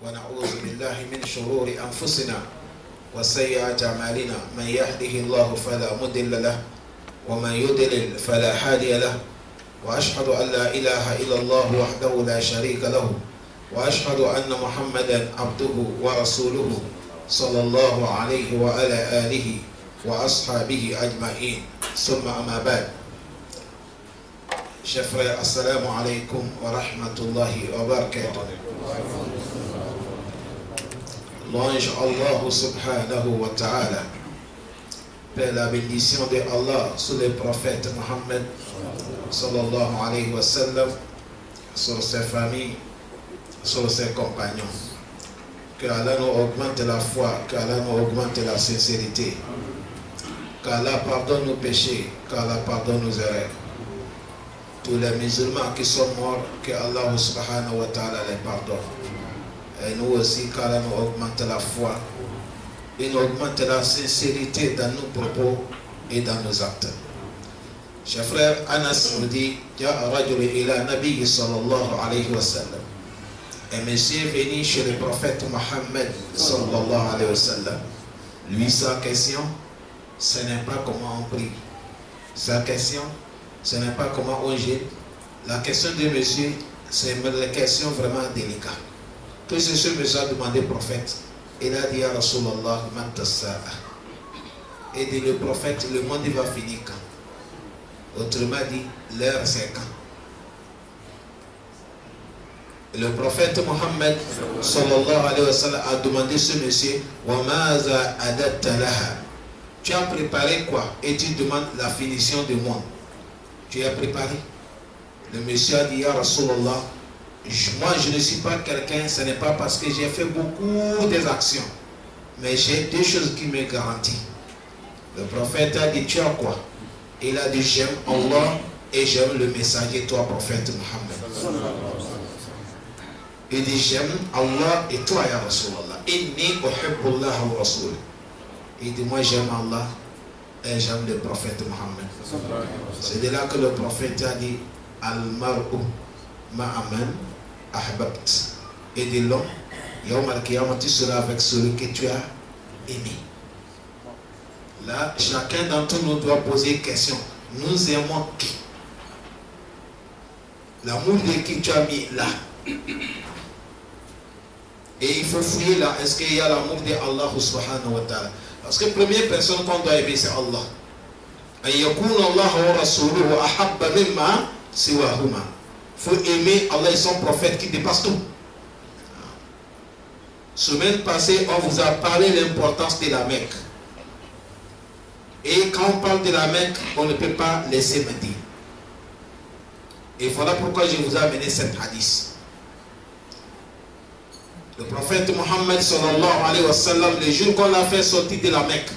ونعوذ بالله من شرور أنفسنا وسيئات أعمالنا من يهده الله فلا مضل له ومن يضلل فلا هادي له وأشهد أن لا إله إلا الله وحده لا شريك له وأشهد أن محمدا عبده ورسوله صلى الله عليه وعلى آله وأصحابه أجمعين ثم أما بعد. Chers frères, assalamu alaikum wa rahmatullahi wa barakatuh. Louange Allah subhanahu wa ta'ala. Père, la bénédiction de Allah sur le prophète Mohammed sallallahu alayhi wa sallam, sur ses familles, sur ses compagnons. Que Allah nous augmente la foi, que Allah nous augmente la sincérité, qu'Allah pardonne nos péchés, qu'Allah pardonne nos erreurs. Tous les musulmans qui sont morts, que Allah subhanahu wa ta'ala les pardonne. Et nous aussi, qu'Allah nous augmente la foi et nous augmente la sincérité dans nos propos et dans nos actes. Chers frères, Anas nous dit, Ja'a rajul ila nabi sallallahu alayhi wa sallam. Un monsieur est venu chez le prophète Mohammed sallallahu alayhi wa sallam. Lui, sa question, ce n'est pas comment on prie. Sa question, ce n'est pas comment on gêne. La question de monsieur, c'est une question vraiment délicate. Tout ce monsieur a demandé au prophète. Il a dit à Rasulallah, et dit le prophète, le monde va finir quand? Autrement dit, l'heure c'est quand? Le prophète Mohammed sallallahu alayhi wa sallam a demandé à ce monsieur, wa maza adatta laha. Tu as préparé quoi? Et tu demandes la finition du monde. Tu as préparé? Le monsieur a dit, ya Rasulallah, moi je ne suis pas quelqu'un, ce n'est pas parce que j'ai fait beaucoup des actions, mais j'ai deux choses qui me garantissent. Le prophète a dit, tu as quoi? Il a dit, j'aime Allah et j'aime le messager, toi prophète Mohammed. Il dit, j'aime Allah et toi ya Rasulallah. Inni uhibbullah wa rasul. Il dit, moi j'aime Allah et j'aime le prophète Mohammed. C'est de là que le prophète a dit, Al-mar'u ma'aman ahbabt. Et de l'homme, Yawm al-Qiyamah, tu seras avec celui que tu as aimé. Là, chacun d'entre nous doit poser une question. Nous aimons qui? L'amour de qui tu as mis là? Et il faut fouiller là. Est-ce qu'il y a l'amour de Allah subhanahu wa ta'ala? Parce que la première personne qu'on doit aimer, c'est Allah. Il faut aimer Allah et son prophète qui dépasse tout. Semaine passée, on vous a parlé de l'importance de la Mecque. Et quand on parle de la Mecque, on ne peut pas laisser Médine. Et voilà pourquoi je vous ai amené cette hadith. Le prophète Mohammed sallallahu alayhi wa sallam, le jour qu'on l'a fait sortir de la Mecque,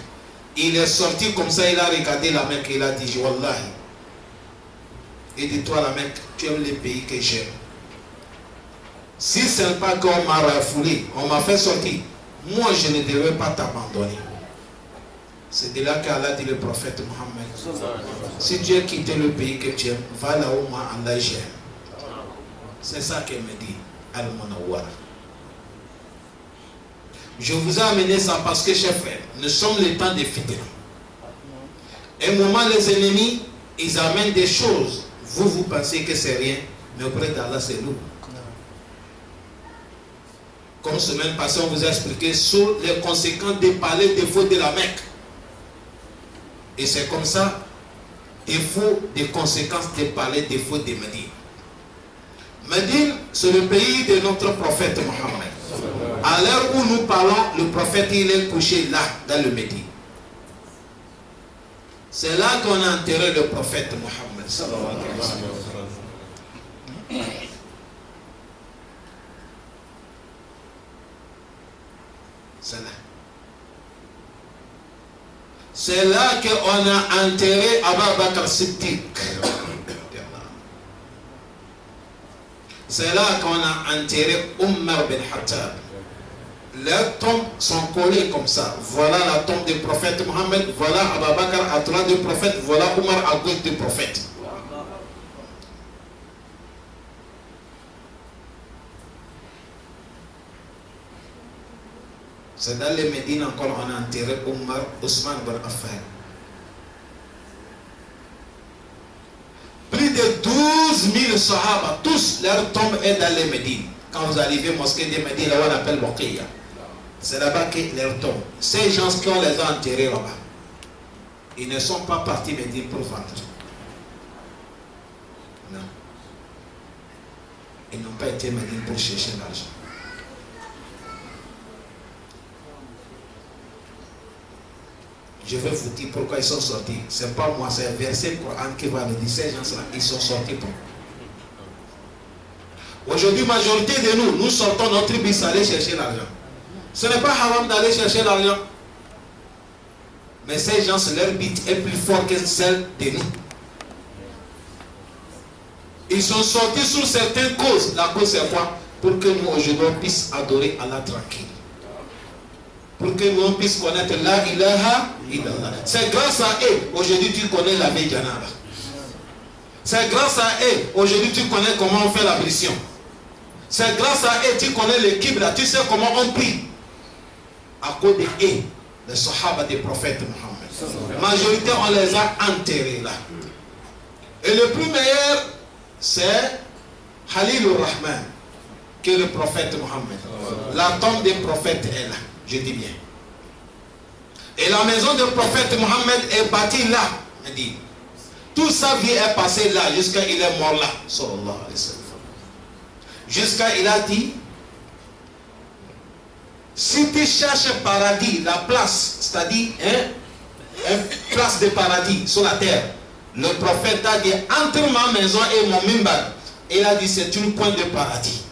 il est sorti comme ça, il a regardé la Mecque et il a dit, Wallahi, et dis-toi la Mecque, tu aimes les pays que j'aime. Si ce n'est pas qu'on m'a refoulé, on m'a fait sortir, moi je ne devrais pas t'abandonner. C'est de là qu'Allah dit le prophète Mohammed, si tu as quitté le pays que tu aimes, va là où moi Allah j'aime. C'est ça qu'elle me dit, Al-Munawwara. Je vous ai amené ça parce que, chers frères, nous sommes le temps des fitna. Un moment, les ennemis, ils amènent des choses. Vous pensez que c'est rien, mais auprès d'Allah, c'est lourd. Comme semaine passée, on vous a expliqué sur les conséquences des palais défauts de la Mecque. Et c'est comme ça, des conséquences des palais défauts de Médine. Médine, c'est le pays de notre prophète Mohammed. À l'heure où nous parlons, le prophète il est couché là, dans le Médine. C'est là qu'on a enterré le prophète Mohammed. C'est là. C'est là qu'on a enterré Abu Bakr Siddiq. C'est là qu'on a enterré Umar bin Khattab. Les tombes sont collées comme ça. Voilà la tombe du prophète Mohammed, voilà Abu Bakr à droite du prophète, voilà Umar à gauche du prophète. C'est dans les Médines encore on a enterré Ousmane ibn Affan. Plus de 12 000 Sahaba, tous leur tombe est dans les Médines. Quand vous arrivez à mosquée des Médines, là on appelle Boqiya. C'est là-bas que leur tombe. Ces gens qui ont les a enterrés là-bas, ils ne sont pas partis Médine pour vendre. Non. Ils n'ont pas été Médine pour chercher l'argent. Je vais vous dire pourquoi ils sont sortis. Ce n'est pas moi, c'est un verset Coran qui va le dire. Ces gens-là, ils sont sortis pour. Aujourd'hui, majorité de nous, nous sortons notre bus aller chercher l'argent. Ce n'est pas haram d'aller chercher l'argent. Mais ces gens, leur bite est plus fort que celle de nous. Ils sont sortis sur certaines causes. La cause c'est quoi? Pour que nous aujourd'hui on puisse adorer Allah tranquille. Pour que nous puissions connaître la ilaha illallah. C'est grâce à eux, aujourd'hui tu connais la veille janaba. C'est grâce à eux, aujourd'hui tu connais comment on fait l'ablution. C'est grâce à eux, tu connais l'équipe là, tu sais comment on prie. À cause de eux, les sahaba des prophètes Mohammed. La majorité, on les a enterrés là. Et le plus meilleur, c'est Khalil Rahman, qui est le prophète Mohammed. La tombe des prophètes est là. Je dis bien. Et la maison du prophète Mohammed est bâtie là. Il dit. Toute sa vie est passée là, jusqu'à il est mort là. Sallallahu alayhi wa sallam. Jusqu'à il a dit, si tu cherches paradis, la place, c'est-à-dire une place de paradis sur la terre, le prophète a dit, entre ma maison et mon mimbar, il a dit, c'est une coin de paradis.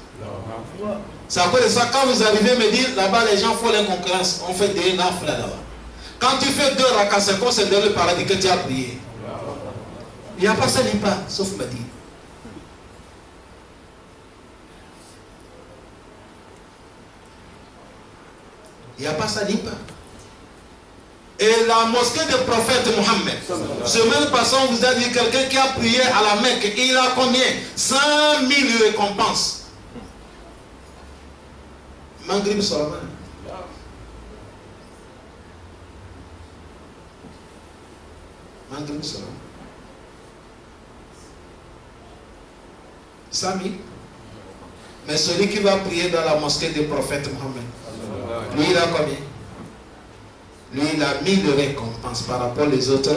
C'est à cause de ça, quand vous arrivez me dire, là-bas les gens font la concurrence, on fait des nafles là-bas. Quand tu fais 2 rakas, c'est comme c'est dans le paradis que tu as prié. Il n'y a pas ça ni pas, sauf me dire. Il n'y a pas ça ni pas. Et la mosquée du prophète Mohammed, semaine passée, on vous a dit quelqu'un qui a prié à la Mecque, il a combien? 100 000 récompenses. Maghrib Solomon. Maghrib Solomon. 100 000. Mais celui qui va prier dans la mosquée du prophète Mohammed, lui il a combien? Lui il a 1000 récompenses par rapport aux autres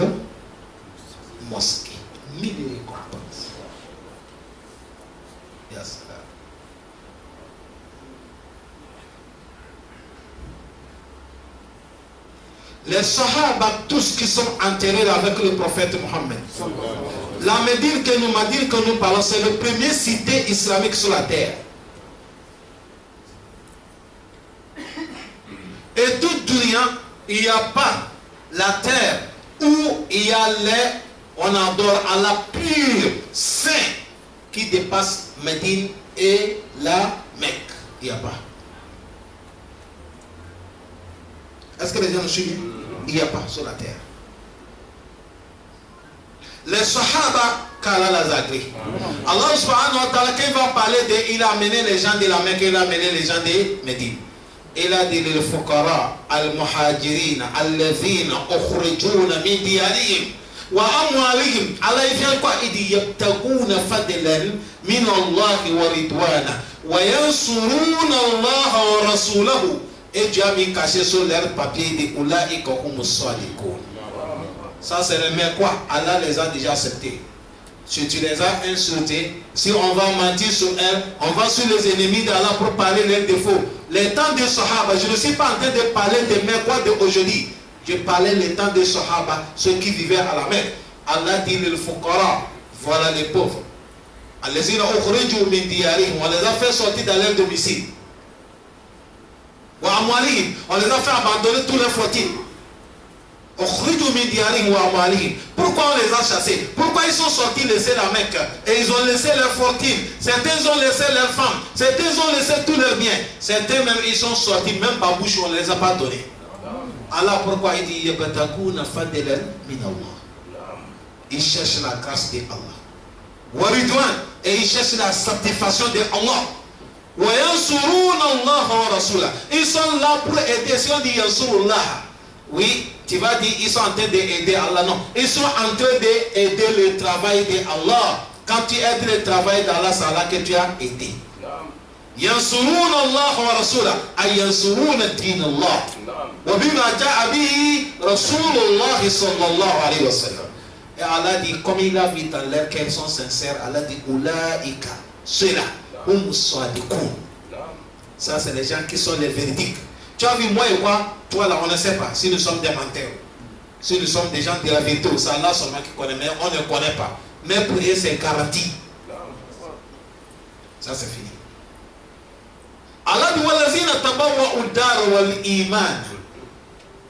mosquées. 1000 récompenses. Yes. Les Sahaba, tous qui sont enterrés avec le prophète Mohammed. La Médine que nous parlons, c'est le premier cité islamique sur la terre. Et tout dunia, il n'y a pas la terre où il y a l'air, on adore Allah pur, saint, qui dépasse Médine et la Mecque. Il n'y a pas. Est-ce que les gens nous suivent? Il n'y a pas sur la terre. Les Sahaba, qu'Allah les a créés. Allah subhanahu wa ta'ala, quand il va parler de, il a amené les gens de la Mecque, il a amené les gens de Médine. Il a dit les fuqara, al-muhajirin, al-ladhina, ukhrijuna min diyarihim, wa amwalihim. Allah il vient quoi? Il dit yabtaguna fadlan min Allah wa ridwana, wa yansuruna Allah wa rasulahu. Et Dieu a mis caché sur leur papier de Oulaïka hum salikoun. Ça c'est le mais quoi? Allah les a déjà acceptés. Si tu les as insultés, si on va mentir sur elles, on va sur les ennemis d'Allah pour parler leurs défauts. Les temps des Sahaba, je ne suis pas en train de parler des Mecquois d'aujourd'hui. Je parlais les temps des Sahaba, ceux qui vivaient à la Mecque. Allah dit le fuqara, voilà les pauvres. On les a fait sortir dans leur domicile. On les a fait abandonner tous les fortines. Pourquoi on les a chassés? Pourquoi ils sont sortis laisser la Mecque? Et ils ont laissé leurs fortines. Certains ont laissé leurs femmes. Certains ont laissé tous leurs biens. Certains même ils sont sortis, même par bouche on ne les a pas donnés. Allah pourquoi il dit ils cherchent la grâce de Allah. Et ils cherchent la satisfaction de Allah. Ils sont là pour aider. Si on dit Yansurullah, oui, tu vas dire ils sont en train d'aider Allah. Non, ils sont en train d'aider le travail d'Allah. Quand tu aides le travail d'Allah, c'est Allah que tu as aidé. ينصرون الله ورسوله أي ينصرون الدين الله وبما جاء به رسول الله صلى الله عليه وسلم. Et Allah dit, comme il a vu dans l'air qu'elles sont sincères, Allah dit Oulaïka, ceux-là, ça c'est les gens qui sont les véridiques. Tu as vu moi et moi, toi là on ne sait pas si nous sommes des menteurs, si nous sommes des gens de la vérité, c'est Allah seulement qui connaît, mais on ne connaît pas. Mais pour eux c'est garanti. Ça c'est fini. Allah dit walazina tabawwa'u ad-dar wal-iman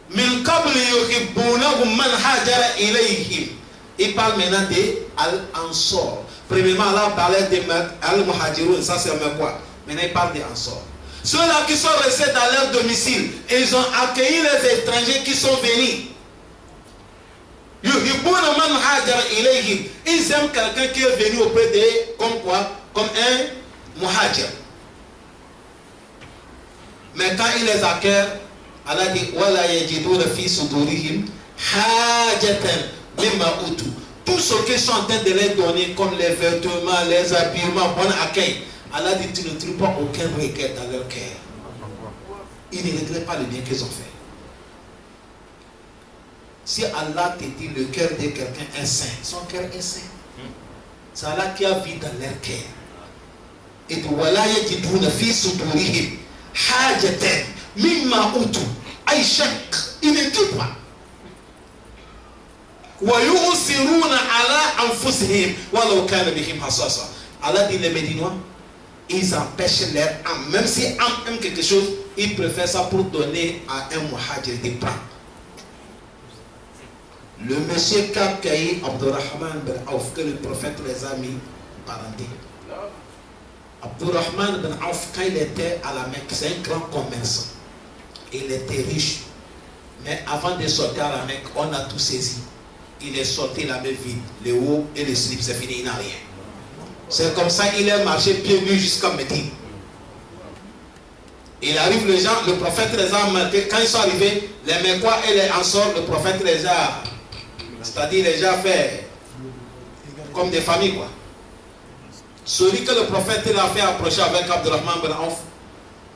min qabl yuhibbunahum man hajara ilayhim. Il parle maintenant de Al-Ansor. Premièrement, Allah parlait de Al-Muhajirun, ça c'est quoi? Maintenant il parle des Ansor. Ceux-là qui sont restés dans leur domicile, ils ont accueilli les étrangers qui sont venus. Yuhibbuna man hajara ilayhim. Ils aiment quelqu'un qui est venu auprès d'eux comme quoi? Comme un muhajir. Mais quand il les accueille, Allah dit wala yajiduna fi sudurihim hajatan mimma utu. Tout ce qu'ils sont en train de les donner comme les vêtements, les habillements, bon accueil, Allah dit tu ne trouves pas aucun regret dans leur cœur. Ils ne regrettent pas le bien qu'ils ont fait. Si Allah te dit le cœur de quelqu'un est saint, son cœur est saint. C'est Allah qui a vu dans leur cœur. Et de wala yajiduna fi sudurihim hajatan mimma utu ay shak, il ne dit pas wa yusiruna ala anfusihim walau kana bihim hasasa. Allah dit les Médinois, ils empêchent leur âme, même si âme aime quelque chose, ils préfèrent ça pour donner à un muhajir de prendre. Le monsieur qui a accueilli Abdurrahman ben Auf, que le prophète les a mis parenté. Abdurrahman ben Auf, quand il était à la Mecque, c'est un grand commerçant. Il était riche. Mais avant de sortir à la Mecque, on a tout saisi. Il est sorti la main vide, le haut et le slip, c'est fini, il n'a rien. C'est comme ça qu'il est marché pieds nus jusqu'à Médine. Il arrive, les gens, le prophète les a marqués. Quand ils sont arrivés, les Mecquois et les Ansor, le prophète les a, c'est-à-dire les a fait comme des familles, quoi. Celui que le prophète il a fait approcher avec Abdurrahman ben Auf,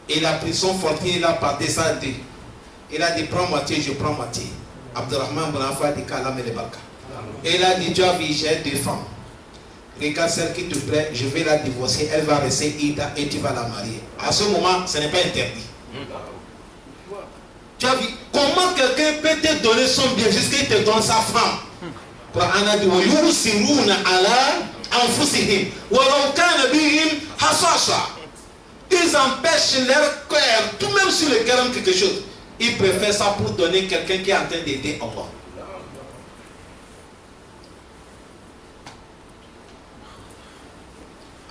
il a pris son fortier, il a parté ça. Il a dit prends moitié, je prends moitié. Abdurrahman ben Auf a dit Kalam et les Balka. Et il a dit tu as vu, j'ai 2 femmes. Regarde celle qui te plaît, je vais la divorcer, elle va rester Ida et tu vas la marier. À ce moment, ce n'est pas interdit. Tu as vu comment quelqu'un peut te donner son bien jusqu'à ce qu'il te donne sa femme. Quran a dit وَيُرْسِلُونَ عَلَىٰ أَنفُسِهِمْ وَلَوْ كَانَ بِهِمْ حَسَاسًا. Ils empêchent leur cœur, tout même sur le cœur aime quelque chose. Ils préfèrent ça pour donner quelqu'un qui est en train d'aider Allah.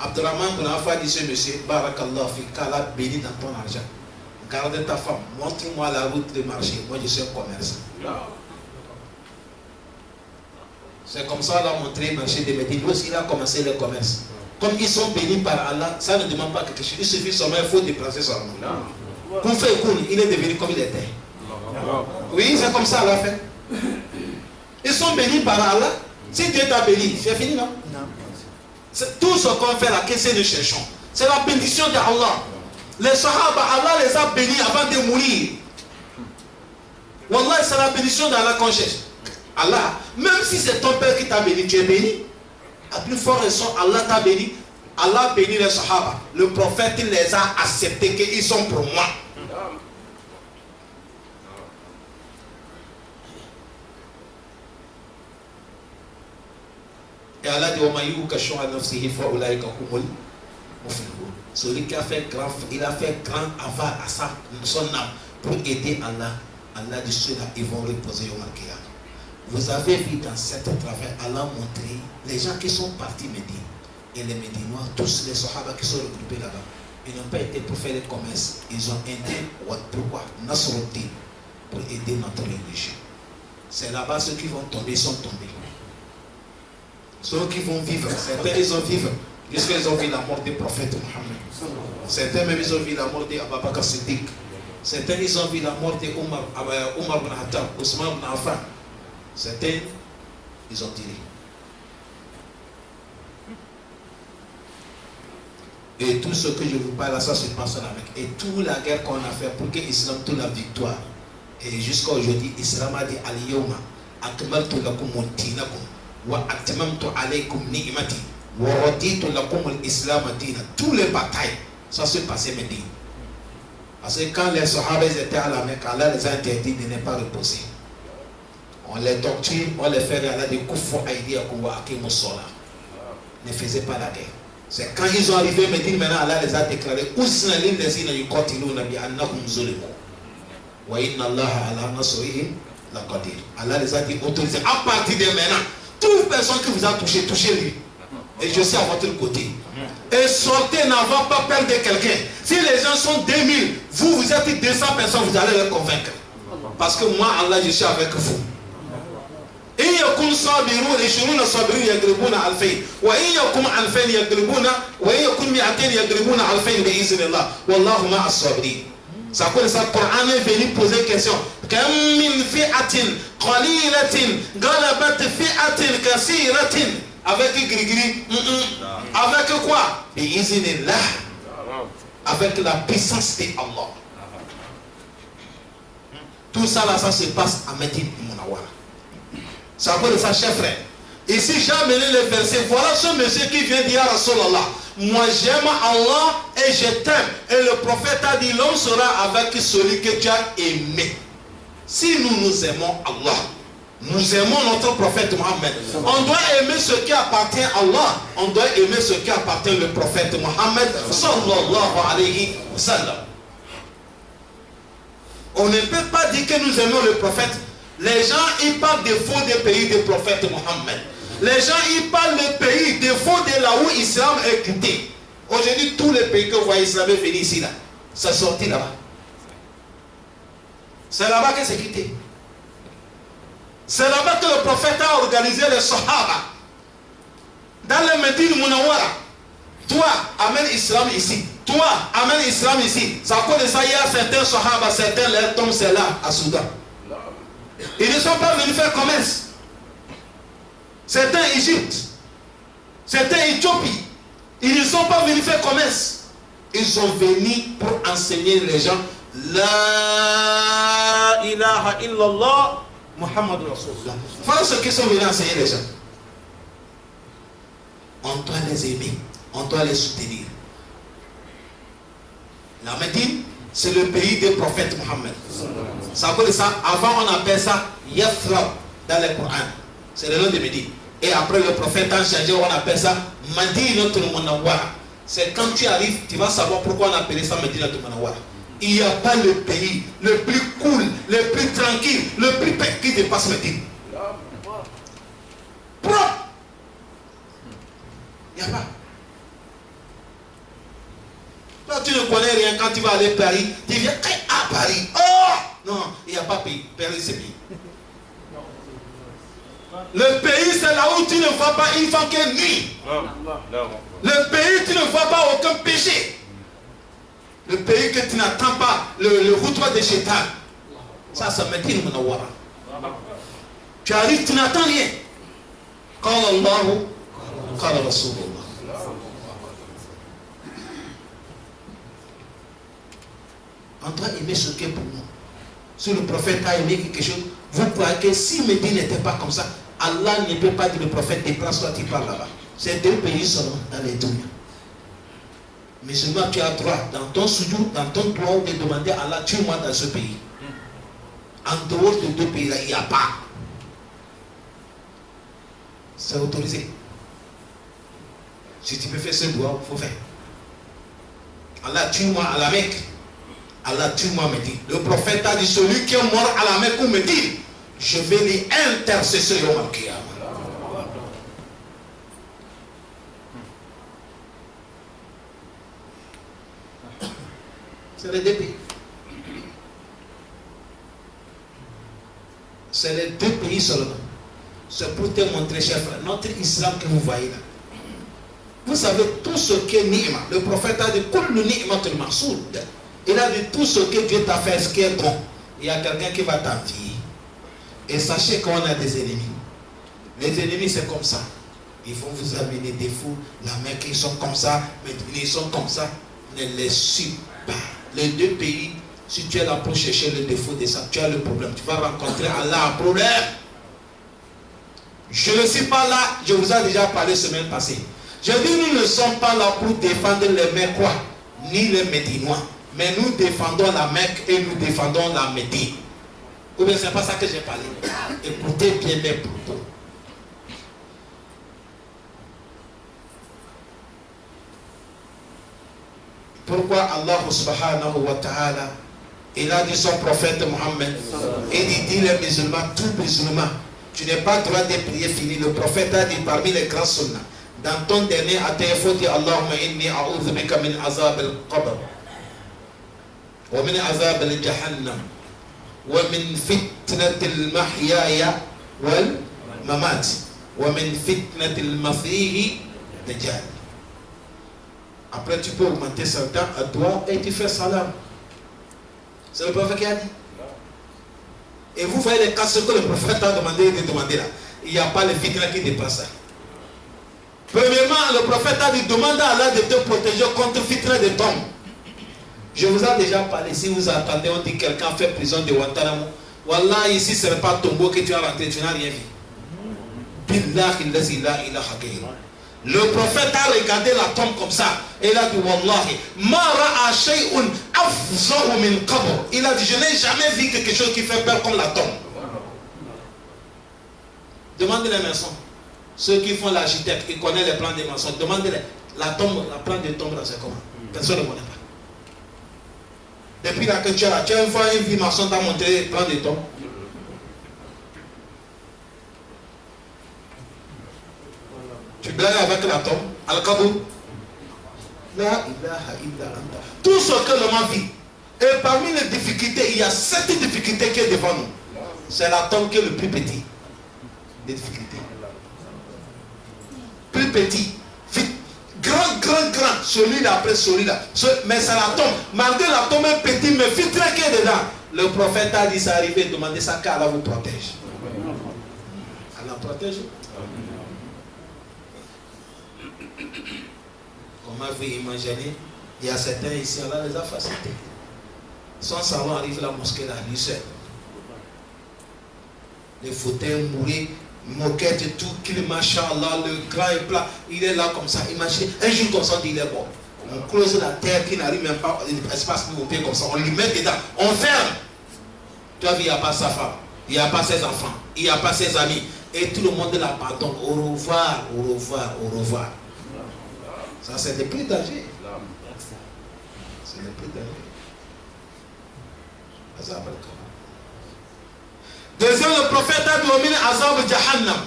Abdurrahman bin Auf a dit ce monsieur, Barakallah fik, qu'Allah bénit dans ton argent. Garde ta femme, montre-moi la route de marché. Moi je suis un commerçant. C'est comme ça qu'il a montré le marché de Médine. Lui aussi il a commencé le commerce. Comme ils sont bénis par Allah, ça ne demande pas quelque chose. Il suffit seulement, il faut déplacer seulement. Kun fait Kun, il est devenu comme il était. Oui, c'est comme ça Allah fait. Ils sont bénis par Allah. Si Dieu t'a béni, c'est fini, non? Tout ce qu'on fait là, qu'est-ce que nous cherchons? C'est la bénédiction d'Allah. Les Sahaba, Allah les a bénis avant de mourir. Wallah, c'est la bénédiction d'Allah qu'on cherche. Allah, même si c'est ton père qui t'a béni, tu es béni. À plus fort raison, Allah t'a béni. Allah bénit les Sahaba. Le prophète, il les a acceptés qu'ils sont pour moi. Et Allah dit celui qui a fait grand, il a fait grand aval à ça, son âme, pour aider Allah. Allah dit ceux-là, ils vont reposer au Al-Qiyam. Vous avez vu dans cet travail, Allah montrer les gens qui sont partis Médine et les Médinois, tous les Sahaba qui sont regroupés là-bas. Ils n'ont pas été pour faire le commerce, ils ont aidé pourquoi Nasruddin, pour aider notre religion. C'est là-bas ceux qui vont tomber sont tombés. Ceux qui vont vivre, certains ils vont vivre Jusqu'ils ont vu la mort du prophète Mohammed. Certains même ils ont vu la mort d'Abu Bakr Siddiq. Certains ils ont vu la mort d'Omar ibn Khattab, Ousmane ibn Affan. Certains ils ont tiré. Et tout ce que je vous parle, ça se passe en Amérique. Et toute la guerre qu'on a fait pour que l'islam ait la victoire. Et jusqu'à aujourd'hui, l'islam a dit Al-Yawma akmaltu lakum dinakum wa atmamtu alaykum ni'mati wa raditu lakum al-islam dinan. Toutes les batailles, ça se passait Médine. Parce que quand les Sahaba étaient à la Mecque, Allah les a interdits de ne pas reposer. On les torture, on les fait aller des coups pour aider à combattre Akimussola. Ne faisait pas la guerre. C'est quand ils sont arrivés, Médine, maintenant Allah les a déclarés Usnalil lezina yuqatiluna bi annahum zulimu wa inna Allah ala nasrihim laqadir. Allah les a dit autorisés. À partir de maintenant, toute personne qui vous a touché, touchez-lui. Et je suis à votre côté. Et sortez, n'avons pas peur de quelqu'un. Si les gens sont 2000, vous êtes 200 personnes, vous allez les convaincre. Parce que moi, Allah, je suis avec vous. إن يكون صابرون 20 صابرين يغلبون 2000 وإن يكون 2000 يغلبون وإن يكون 200 يغلبون 2000 بإذن الله والله مع الصابرين. Ça coule ça, le Coran est venu poser une question. كم من فئة قليلة غلبت فئة كثيرة. Avec gris-gris. Avec quoi? بإذن الله. Avec la puissance de Allah. Tout ça là, ça se passe à Médine Munawwara. Ça veut dire ça, chef frère. Ici, j'ai amené le verset. Voilà ce monsieur qui vient dire à Rasulallah. Moi, j'aime Allah et je t'aime. Et le prophète a dit, l'homme sera avec celui que tu as aimé. Si nous aimons Allah, nous aimons notre prophète Mohammed. On doit aimer ce qui appartient à Allah. On doit aimer ce qui appartient au prophète Mohammed sallallahu alayhi wa sallam. On ne peut pas dire que nous aimons le prophète. Les gens, ils parlent des faux des pays du prophète Mohammed. Les gens, ils parlent des pays, des faux de là où l'islam est quitté. Aujourd'hui, tous les pays que vous voyez, l'islam est venu ici, là. Ça sortit là-bas. C'est là-bas que c'est quitté. C'est là-bas que le prophète a organisé les Sahaba. Dans le Médine Munawwara. Toi, amène l'islam ici. Toi, amène l'islam ici. Ça cause de ça, il y a certains Sahaba, certains, leur tombe, c'est là, à Soudan. Ils ne sont pas venus faire commerce. Certains Égypte, certains Éthiopie, ils ne sont pas venus faire commerce. Ils sont venus pour enseigner les gens La ilaha illallah Muhammad Rasulullah. Voilà ce qu'ils sont venus enseigner les gens. On doit les aimer, on doit les soutenir. La Médine, c'est le pays des prophètes Mohammed. Ça veut dire ça, avant on appelle ça Yathrab dans le Coran. C'est le nom de Médine. Et après le prophète a changé, on appelle ça Madinatul Munawwara. C'est quand tu arrives, tu vas savoir pourquoi on appelle ça Madinatul Munawwara. Il n'y a pas le pays le plus cool, le plus tranquille, le plus paix qui dépasse Médine. Propre. Il n'y a pas. Toi, tu ne connais rien quand tu vas aller à Paris. Tu viens à Paris. Oh! Non, il n'y a pas pays. Paris, c'est pays. Le pays, c'est là où tu ne vois pas une femme qui est nue. Le pays, tu ne vois pas aucun péché. Le pays que tu n'attends pas, le routoir de Shaitan. Ça, ça Médine Munawwara. Tu arrives, tu n'attends rien. Qala Allahu, qala Rasulullah. On doit aimer ce qui est pour nous. Si le prophète a aimé quelque chose, vous croyez que si Médine n'était pas comme ça, Allah ne peut pas dire le prophète déplace-toi, tu pars là-bas. C'est deux pays seulement dans les deux. Mais seulement tu as droit, dans ton soujou, dans ton droit, de demander à Allah, tue-moi dans ce pays. En dehors de deux pays là, il n'y a pas. C'est autorisé. Si tu peux faire ce droit, il faut faire. Allah, tue-moi à la Mecque. Allah, tue-moi, me dit. Le prophète a dit, celui qui est mort à la Mecque, me dit, je vais lui intercesser au Al-Qiyamah. C'est les deux pays. C'est les deux pays seulement. C'est pour te montrer, cher frère, notre islam que vous voyez là. Vous savez tout ce qu'est ni'ma. Le prophète a dit Kullu ni'matul mahsoud. Il a dit tout ce que Dieu t'a fait, ce qui est bon. Il y a quelqu'un qui va t'envier. Et sachez qu'on a des ennemis. Les ennemis, c'est comme ça. Ils vont vous amener des fous. La Mecque, ils sont comme ça. Mais ils sont comme ça. Ne les suis pas. Les deux pays, si tu es là pour chercher le défaut de ça, tu as le problème. Tu vas rencontrer Allah un problème. Je ne suis pas là. Je vous ai déjà parlé semaine passée. Je dis, nous ne sommes pas là pour défendre les Mecquois, ni les Médinois. Mais nous défendons la Mecque et nous défendons la Médine. Ou bien c'est pas ça que j'ai parlé. Écoutez bien mes propos. Pourquoi Allah subhanahu wa ta'ala, il a dit son prophète Mohammed, et il dit les musulmans, tous musulmans, tu n'es pas droit de prier fini. Le prophète a dit parmi les grands sunnahs, dans ton dernier athée, il faut dire Allahumma inni a'udhu bika min azab al-qabr, wa min azab al-jahannam, wa min fitnat al-mahyaya wal-mamat, wa min fitnat al-masihi dajjal. Après, tu peux augmenter certains à toi et tu fais salam. C'est le prophète qui a dit. Et vous voyez les cas, ce que le prophète a demandé de demander là. Il n'y a pas les fitna qui dépassent ça. Premièrement, le prophète a dit demande à Allah de te protéger contre fitna de tombe. Je vous ai déjà parlé. Si vous attendez, on dit quelqu'un fait prison de Guantanamo. Wallah, ici, ce n'est pas tombeau que tu as rentré, tu n'as rien vu. Billahi la ilaha ghayruh. Le prophète a regardé la tombe comme ça. Et il a dit Wallahi, ma ra'a shay'un afza'u min qabr. Il a dit je n'ai jamais vu quelque chose qui fait peur comme la tombe. Demandez les maçons. Ceux qui font l'architecte, qui connaissent les plans des maçons, demandez-les. La tombe, la plan de tombe là, c'est comment? Personne ne connaît pas. Depuis là que tu as une fois une vie maçon t'a montré le plan de tombe. Tu blagues avec la tombe, Al-Kaboul. La ilaha illa anta. Tout ce que l'homme vit. Et parmi les difficultés, il y a 7 difficultés qui est devant nous. C'est la tombe qui est le plus petit. Des difficultés. Plus petit. Grand. Celui-là après celui-là. Mais c'est la tombe. Malgré la tombe est petite, mais filtre qui est dedans. Le prophète a dit ça arrivé, demandez ça qu'Allah vous protège. Allah protège. Comment vous imaginez, il y a certains ici, Allah les a facilités. Son salon arrive à la mosquée là, lui seul. Les fauteuils mourés, moquette et tout, qu'il machallah, le grand et plat, il est là comme ça. Imaginez, un jour comme ça, on dit il est bon. On close la terre qui n'arrive même pas, l'espace pour monter comme ça, on lui met dedans, on ferme. Tu as vu, il n'y a pas sa femme, il n'y a pas ses enfants, il n'y a pas ses amis. Et tout le monde la pardonne. Au revoir, au revoir, au revoir. Ça, c'est le plus danger. C'est le plus danger. Deuxième, le prophète a dominé Azab Jahannam.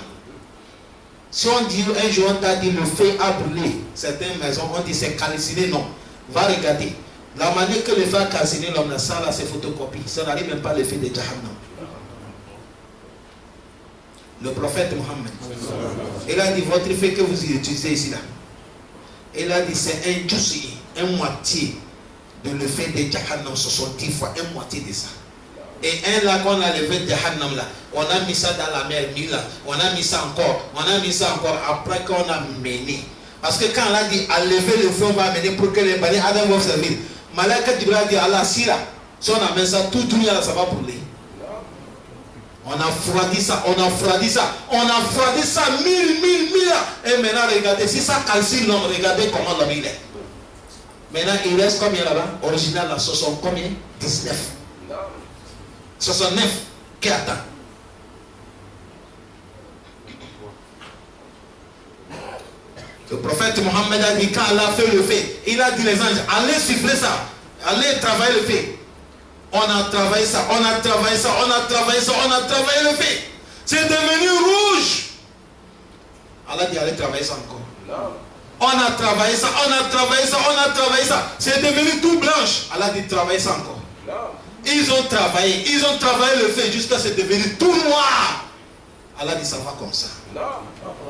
Si on dit un jour, on t'a dit le feu a brûlé certaines maisons, on dit c'est calciné, non. Va regarder. La manière que le feu a calciné l'homme, ça là, c'est photocopie. Ça n'arrive même pas le feu de Jahannam. Le prophète Mohammed, il a dit votre feu que vous utilisez ici là. Il a dit c'est un juzi, un moitié de le feu de Jahannam 70 fois, un moitié de ça. Et un là qu'on a levé de Jahannam là, on a mis ça dans la mer, on a mis ça encore, après qu'on a mené. Parce que quand on a dit à lever le feu, on va amener pour que les Bani Adam vont servir. Malaka Jibril a dit Allah, si là, si on amène ça, tout le monde ça va brûler. On a froidi ça, on a froidi ça, on a froidi ça 1000 ans. Et maintenant, regardez, si ça calcine l'homme, regardez comment l'homme il est. Maintenant, il reste combien là-bas? Original, là, 60 combien? 19. 69. Qui attend? Le prophète Mohammed a dit, quand Allah fait le fait, il a dit les anges, allez siffler ça, allez travailler le fait. On a travaillé ça, on a travaillé ça, on a travaillé ça, on a travaillé le fait. C'est devenu rouge. Allah dit, allez travailler ça encore. On a travaillé ça, on a travaillé ça, on a travaillé ça. C'est devenu tout blanche. Allah dit, travaillez ça encore. Ils ont travaillé le fait jusqu'à ce que c'est devenu tout noir. Allah dit ça va comme ça.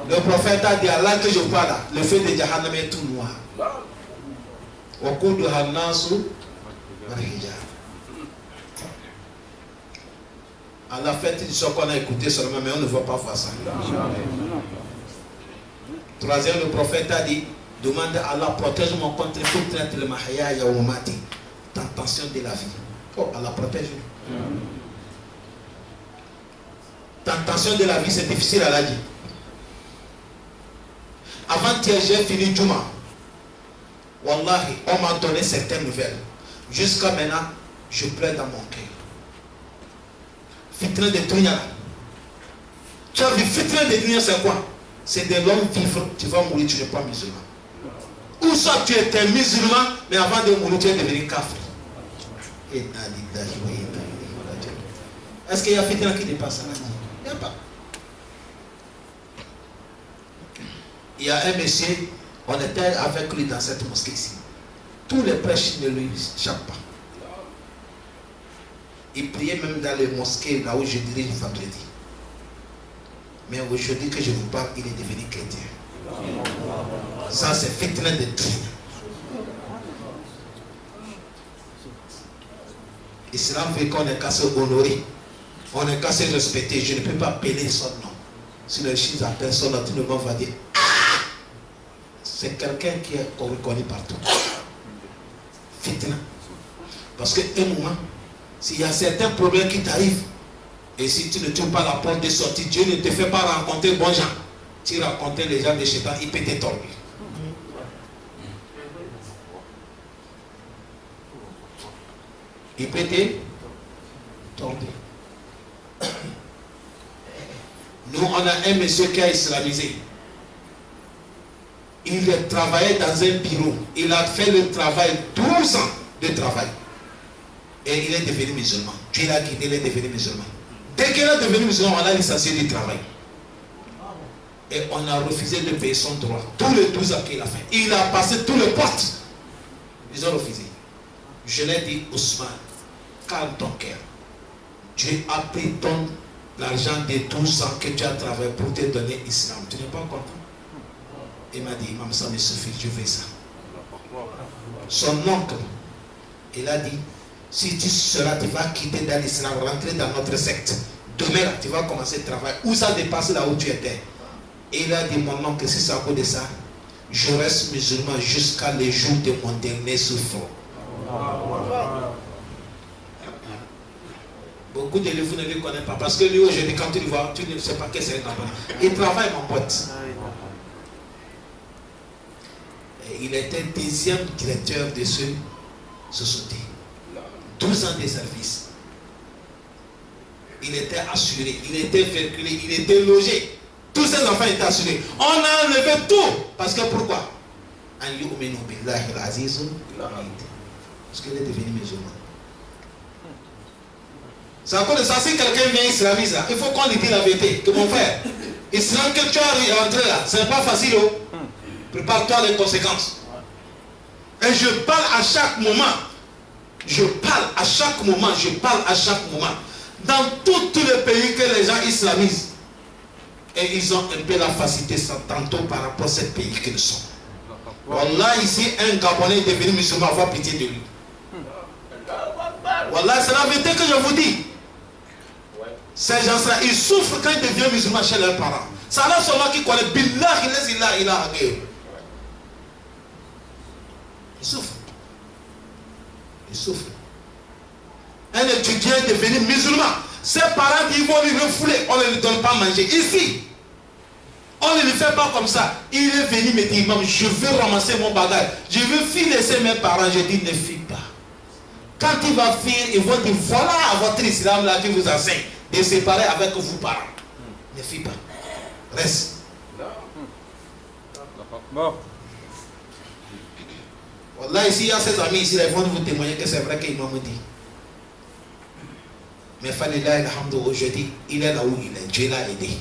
Le prophète a dit Allah que je vois là, le feu de Jahannam est tout noir. Allah fait une chose qu'on a écouté seulement, mais on ne voit pas voir ça. Troisième, le prophète a dit, demande à Allah, protège-moi contre le mahaya yawmati, tentation de la vie. Oh, Allah protège-nous. Tentation de la vie, c'est difficile à la dire. Avant-hier, j'ai fini Juma. Wallahi, on m'a donné certaines nouvelles. Jusqu'à maintenant, je pleure dans mon cœur. Fitna de dunya. Tu as vu fitna de dunya, c'est quoi? C'est de l'homme vivre, tu vas mourir, tu n'es pas musulman. Ou soit tu étais musulman, mais avant de mourir, tu es devenu kafir. Est-ce qu'il y a fitna qui dépasse ça? Il n'y a pas. Il y a un monsieur, on était avec lui dans cette mosquée ici. Tous les prêches ne lui échappent pas. Il priait même dans les mosquées là où je dirige le vendredi. Mais aujourd'hui que je vous parle, il est devenu chrétien. Ça c'est fitna de dunya. L'islam veut qu'on est qu'à se honorer. On est qu'à se respecter. Je ne peux pas appeler son nom. Si le chien appelle son nom, tout le monde va dire ah! C'est quelqu'un qui est reconnu partout. Fitna. Parce qu'à un moment, s'il y a certains problèmes qui t'arrivent, et si tu ne trouves pas la porte de sortie, Dieu ne te fait pas rencontrer bons gens. Tu rencontres les gens de Chétan, il peut te tordre. Il peut te tordre. Nous, on a un monsieur qui a islamisé. Il a travaillé dans un bureau. Il a fait le travail, 12 ans de travail. Et il est devenu musulman. Dieu l'a guidé, il est devenu musulman. Dès qu'il est devenu musulman, on a licencié du travail. Et on a refusé de payer son droit. Tous les 12 ans qu'il a fait. Il a passé tous les portes. Ils ont refusé. Je l'ai dit, Ousmane, calme ton cœur. Dieu a pris l'argent de 12 ans que tu as travaillé pour te donner l'islam. Tu n'es pas content? Il m'a dit, Imam, ça me suffit, je fais ça. Son oncle, il a dit, si tu seras, tu vas quitter dans l'islam, rentrer dans notre secte. Demain, tu vas commencer le travail. Où ça dépasse là où tu étais? Et il a dit, mon oncle, si c'est à cause de ça, je reste musulman jusqu'à le jour de mon dernier souffle. Beaucoup de vous ne le connaissent pas. Parce que lui, aujourd'hui, quand tu le vois, tu ne sais pas que c'est un campagne. Il travaille, mon pote. Et il était deuxième directeur de ce société. 12 ans de service. Il était assuré, il était véhiculé, il était logé. Tous ses enfants étaient assurés. On a enlevé tout. Parce que pourquoi? Parce qu'il est devenu musulman. C'est à cause de ça, si quelqu'un vient islamiser, il faut qu'on lui dise la vérité. Que mon frère, l'islam que tu as rentré là, ce n'est pas facile. Oh. Prépare-toi les conséquences. Et je parle à chaque moment. Je parle à chaque moment. Je parle à chaque moment. Dans tous les pays que les gens islamisent, et ils ont un peu la facilité tantôt par rapport à ces pays qu'ils sont. Wallah, ici, un Gabonais est devenu musulman, avoir pitié de lui. Wallah, c'est la vérité que je vous dis. Ces gens-là, ils souffrent quand ils deviennent musulmans chez leurs parents. C'est là seulement qui connaît Billah, il a ils souffrent. Ils souffrent. Un étudiant est devenu musulman. Ses parents ils vont lui refouler. On ne lui donne pas à manger. Ici, on ne lui fait pas comme ça. Il est venu me dire, maman, je veux ramasser mon bagage. Je veux laisser mes parents. Je dis, ne fuis pas. Quand il va fuir, ils vont dire, voilà votre islam là qui vous enseigne. De séparer avec vos parents. Ne fuis pas. Reste. Bon. Là, ici, il y a ses amis ici, ils vont vous témoigner que c'est vrai qu'ils m'ont dit. Mais Falillah, aujourd'hui, il est là où il est. Dieu l'a aidé.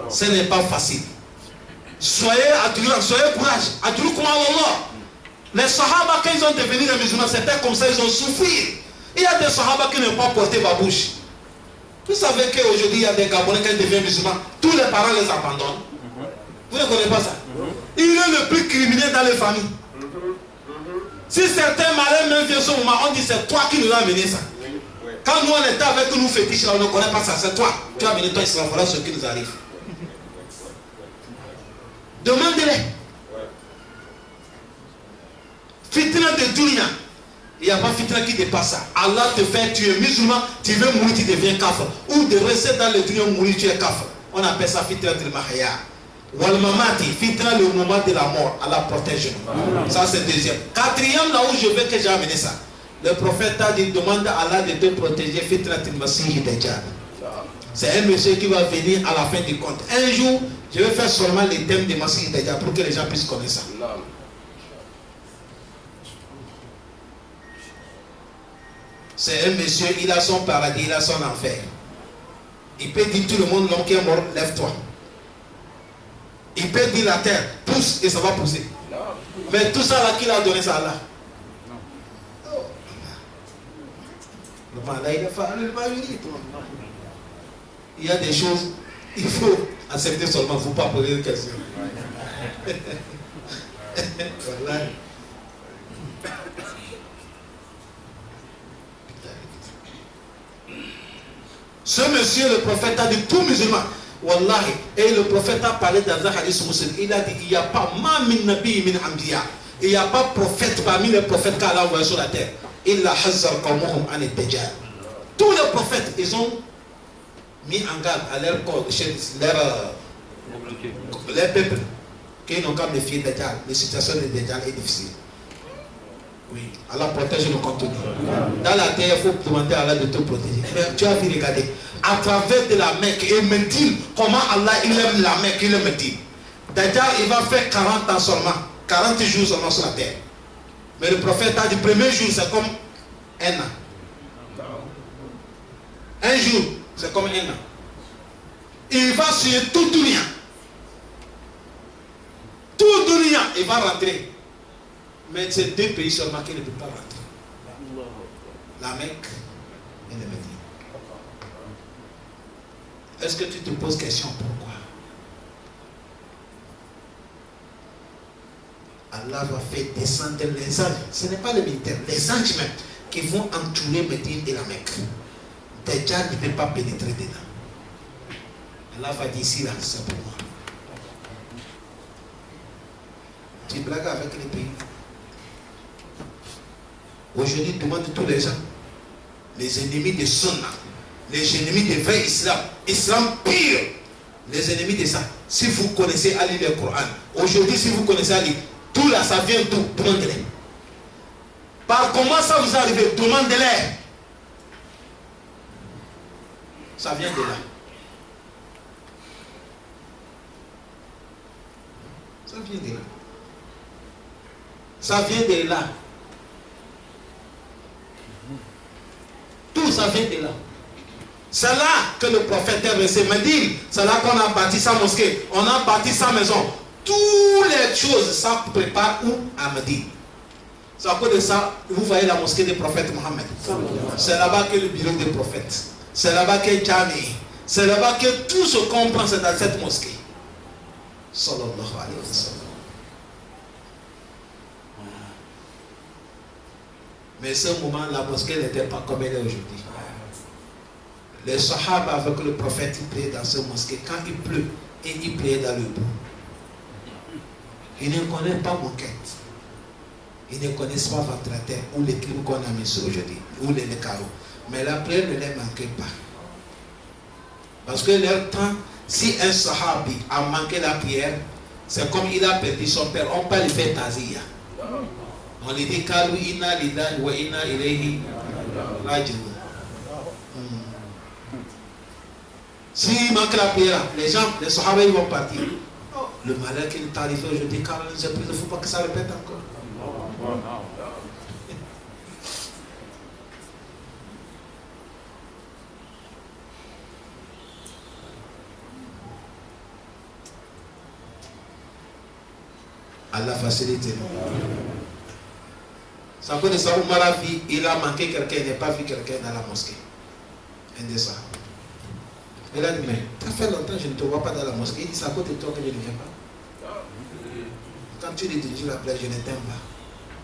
Ce n'est pas facile. Soyez adulants, soyez courage. Adulants comme Allah. Les Sahaba, quand ils ont devenu des musulmans, c'était comme ça, ils ont souffert. Il y a des Sahaba qui n'ont pas porté babouche. Vous savez qu'aujourd'hui, il y a des Gabonais qui deviennent musulmans. Tous les parents les abandonnent. Vous ne connaissez pas ça? Il est le plus criminel dans les familles. Si certains malins même viennent ce moment, on dit c'est toi qui nous as amené ça. Quand nous on était avec nous fétiches, on ne connaît pas ça. C'est toi. Tu as amené toi, Islam. Voilà ce qui nous arrive. Demandez-les. Fitna de dunya. Il n'y a pas fitna qui dépasse ça. Allah te fait, tu es musulman, tu veux mourir, tu deviens kafir. Ou de rester dans le dunya, mourir, tu es kafir. On appelle ça fitna de mahya. Wal mamati, fitna le moment de la mort. Allah protège nous. Ça c'est deuxième. Quatrième, là où je veux que j'ai amené ça. Le prophète a dit, demande à Allah de te protéger, fitna de Masih Dajjal. C'est un monsieur qui va venir à la fin du compte. Un jour, je vais faire seulement les thèmes de Masih Dajjal pour que les gens puissent connaître ça. C'est un monsieur, il a son paradis, il a son enfer. Il peut dire tout le monde, l'homme qui est mort, lève-toi. Il peut dire la terre, pousse et ça va pousser. Mais tout ça là, qui l'a donné ça là? Il y a des choses, il faut accepter seulement, il ne faut pas poser des questions. Voilà. Ce monsieur, le prophète a dit tout musulman, wallahi, et le prophète a parlé dans un hadith musulman, il a dit, il n'y a pas ma min nabi min ambiya, il n'y a pas prophète parmi les prophètes qu'Allah a envoyé sur la terre, illa hazzar qawmuhum an ad-dajjal. Tous les prophètes, ils ont mis en garde à leur peuple, qu'ils n'ont qu'à méfier de Dajjal. La situation de Dajjal est difficile. Oui, Allah protège le contenu. Dans la terre, il faut demander à Allah de te protéger. Mais tu as vu, regarder, à travers de la Mecque, et me dire comment Allah il aime la Mecque, il aime dire. Dajjal, il va faire 40 ans seulement, 40 jours seulement sur la terre. Mais le prophète a dit, le premier jour, c'est comme un an. Un jour, c'est comme un an. Il va suivre tout dunya. Tout dunya, il va rentrer. Mais c'est deux pays seulement qui ne peuvent pas rentrer. La Mecque et le Médine. Est-ce que tu te poses question pourquoi? Allah va faire descendre les anges. Ce n'est pas les militaires, les anges même, qui vont entourer Médine et la Mecque. Dajjal ne peut pas pénétrer dedans. Allah va dire ici, là, c'est pour moi. Tu blagues avec les pays. Aujourd'hui, demande tous les gens, les ennemis de Sunna, les ennemis de vrai islam, islam pire, les ennemis de ça. Si vous connaissez Ali le Coran, aujourd'hui, si vous connaissez Ali, tout là, ça vient d'où? Demandez-les. Par comment ça vous arrive? Demandez-les. Ça vient de là. Ça vient de là. Ça vient de là. Tout ça vient de là. C'est là que le prophète est resté. Médine, c'est là qu'on a bâti sa mosquée. On a bâti sa maison. Toutes les choses, ça prépare où? À Médine. C'est à cause de ça, vous voyez la mosquée du prophète Mohammed. C'est là-bas que le bureau des prophètes. C'est là-bas que Jami. C'est là-bas que tout se comprend, c'est dans cette mosquée. Sallallahu alayhi wa sallam. Mais ce moment, la mosquée n'était pas comme elle est aujourd'hui. Les Sahaba avec le prophète, ils priaient dans cette mosquée. Quand il pleut, et ils priaient dans le bout. Ils ne connaissent pas Moquette. Ils ne connaissent pas Ventrater ou les crimes qu'on a mis sur aujourd'hui, ou les carreaux. Mais la prière ne les manquait pas. Parce que leur temps, si un Sahabi a manqué la prière, c'est comme il a perdu son père. On peut lui faire taziya. On lui dit Kalu inna lillahi wa inna ilayhi raji'un. S'il manque la prière, les gens, les Sahaba, ils vont partir. Oh, le malheur qui est arrivé aujourd'hui, car il ne faut pas que ça répète encore. Allah facilite. Ça peut dire ça, Omar a vu, il a manqué quelqu'un, il n'a pas vu quelqu'un dans la mosquée. Un de ça. Il a dit, mais ça fait longtemps que je ne te vois pas dans la mosquée. Il dit, c'est à côté de toi que je ne viens pas. Quand tu lui dis la plaie, je ne t'aime pas.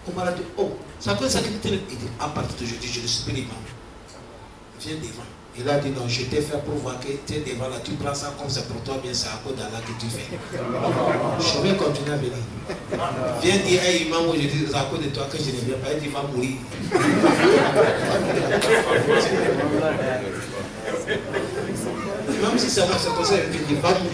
On m'a dit, oh, c'est à cause de ça que tu il dit, à partir d'aujourd'hui, je ne suis plus l'imam. Viens devant. Il a dit, non, je t'ai fait pour voir que tu es devant là, tu prends ça comme c'est pour toi, bien c'est à cause d'Allah que tu fais. Je vais continuer à venir. Viens dire, hey, imam, je dis, c'est à cause de toi que je ne viens pas. Il dit, va mourir. Même si c'est moi, c'est comme ça, il dit, va mourir.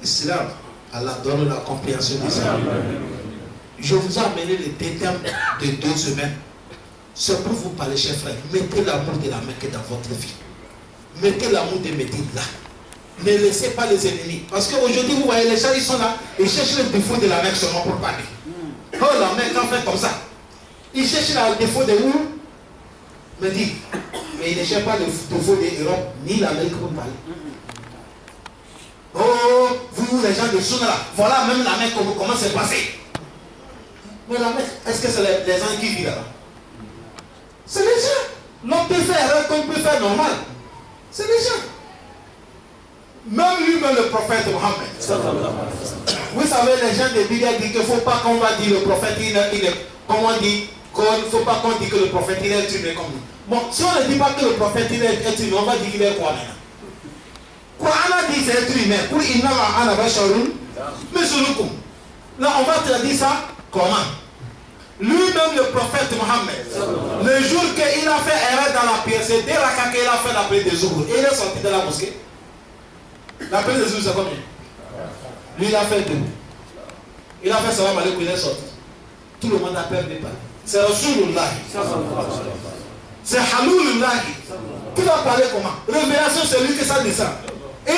Islam, Allah donne la compréhension de ça. Je vous ai amené les détails de 2 semaines. C'est pour vous parler, chers frères. Mettez l'amour de la Mecque dans votre vie. Mettez l'amour de Médine là. Ne laissez pas les ennemis. Parce qu'aujourd'hui, vous voyez, les gens, ils sont là. Ils cherchent le défaut de la Mecque seulement pour parler. Oh, la Mecque en fait comme ça. Ils cherchent le défaut de où? Médine. Mais ils ne cherchent pas le défaut de l'Europe, ni l'Amérique pour parler. Oh, vous les gens de Sunna, voilà même la Mecque, comment c'est passé. Mais la Mecque, est-ce que c'est les gens qui vivent là? C'est les gens. L'homme peut faire erreur comme peut faire normal. C'est les gens. Même lui-même, le prophète Mohammed. Vous savez, les gens de Biblia disent qu'il ne faut pas qu'on va dire le prophète, comment on dit, qu'il ne faut pas qu'on dise que le prophète il est être comme nous. Bon, si on ne dit pas que le prophète il est être humain, on va dire qu'il est quoi maintenant? Quoi, on a dit c'est être humain. Pour inna ana basharun mislukum. Là, on va te dire ça comment? Lui-même, le prophète Mohammed, le jour qu'il a fait erreur dans la prière, c'est dès la qu'il a fait la prière des Zohar. Et il est sorti de la mosquée. La prière des Zohar, c'est combien? Lui, il a fait 2. Il a fait salam alaikum, il est sorti. Tout le monde a perdu des pas. C'est Rasulullah. C'est Halulullah. Tu vas parler comment? Révélation, c'est lui que ça descend. Et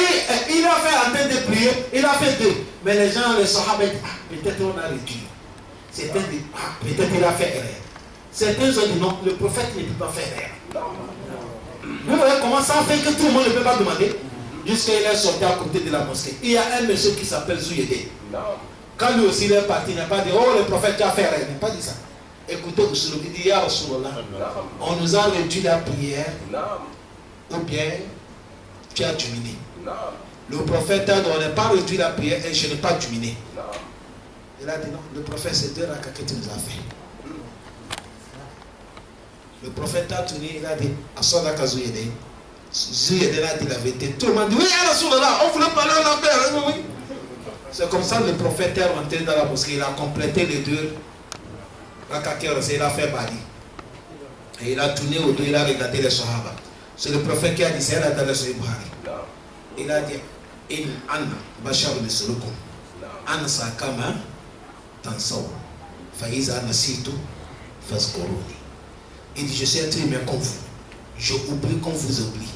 il a fait en train de prier, il a fait 2. Mais les gens, les sahabas, peut-être on a réduit. Certains disent, peut-être il a fait erreur. Certains ont dit non, le prophète ne peut pas faire erreur. Vous voyez comment ça fait que tout le monde ne peut pas demander? Jusqu'à il est sorti à côté de la mosquée. Il y a un monsieur qui s'appelle Zouyede. Quand lui aussi il est parti, il n'a pas dit, oh le prophète tu as fait erreur. Il n'a pas dit ça. Écoutez, il dit, ya Rasulallah, on nous a réduit la prière, ou bien tu as diminué. Le prophète a dit, on n'a pas réduit la prière et je n'ai pas diminué. Il a dit non, le prophète c'est 2 rakas que tu nous as fait. Le prophète a tourné, il a dit, Asodaka Zouyede. Zouyede a dit la vérité. Tout le monde dit, oui, ya Rasulallah, on voulait parler en paix. Oui. C'est comme ça le prophète est rentré dans la mosquée, il a complété les 2 rakas qu'il a fait bali. Et il a tourné au dos, il a regardé les Sahaba. C'est le prophète qui a dit, c'est là dans le Sahih Bukhari. Il a dit, in anna bashar mislukum. Anna sakama tansaw. Faïza nasitu fazkuruni. Il dit, je suis un humain comme vous. Je oublie comme vous oublie.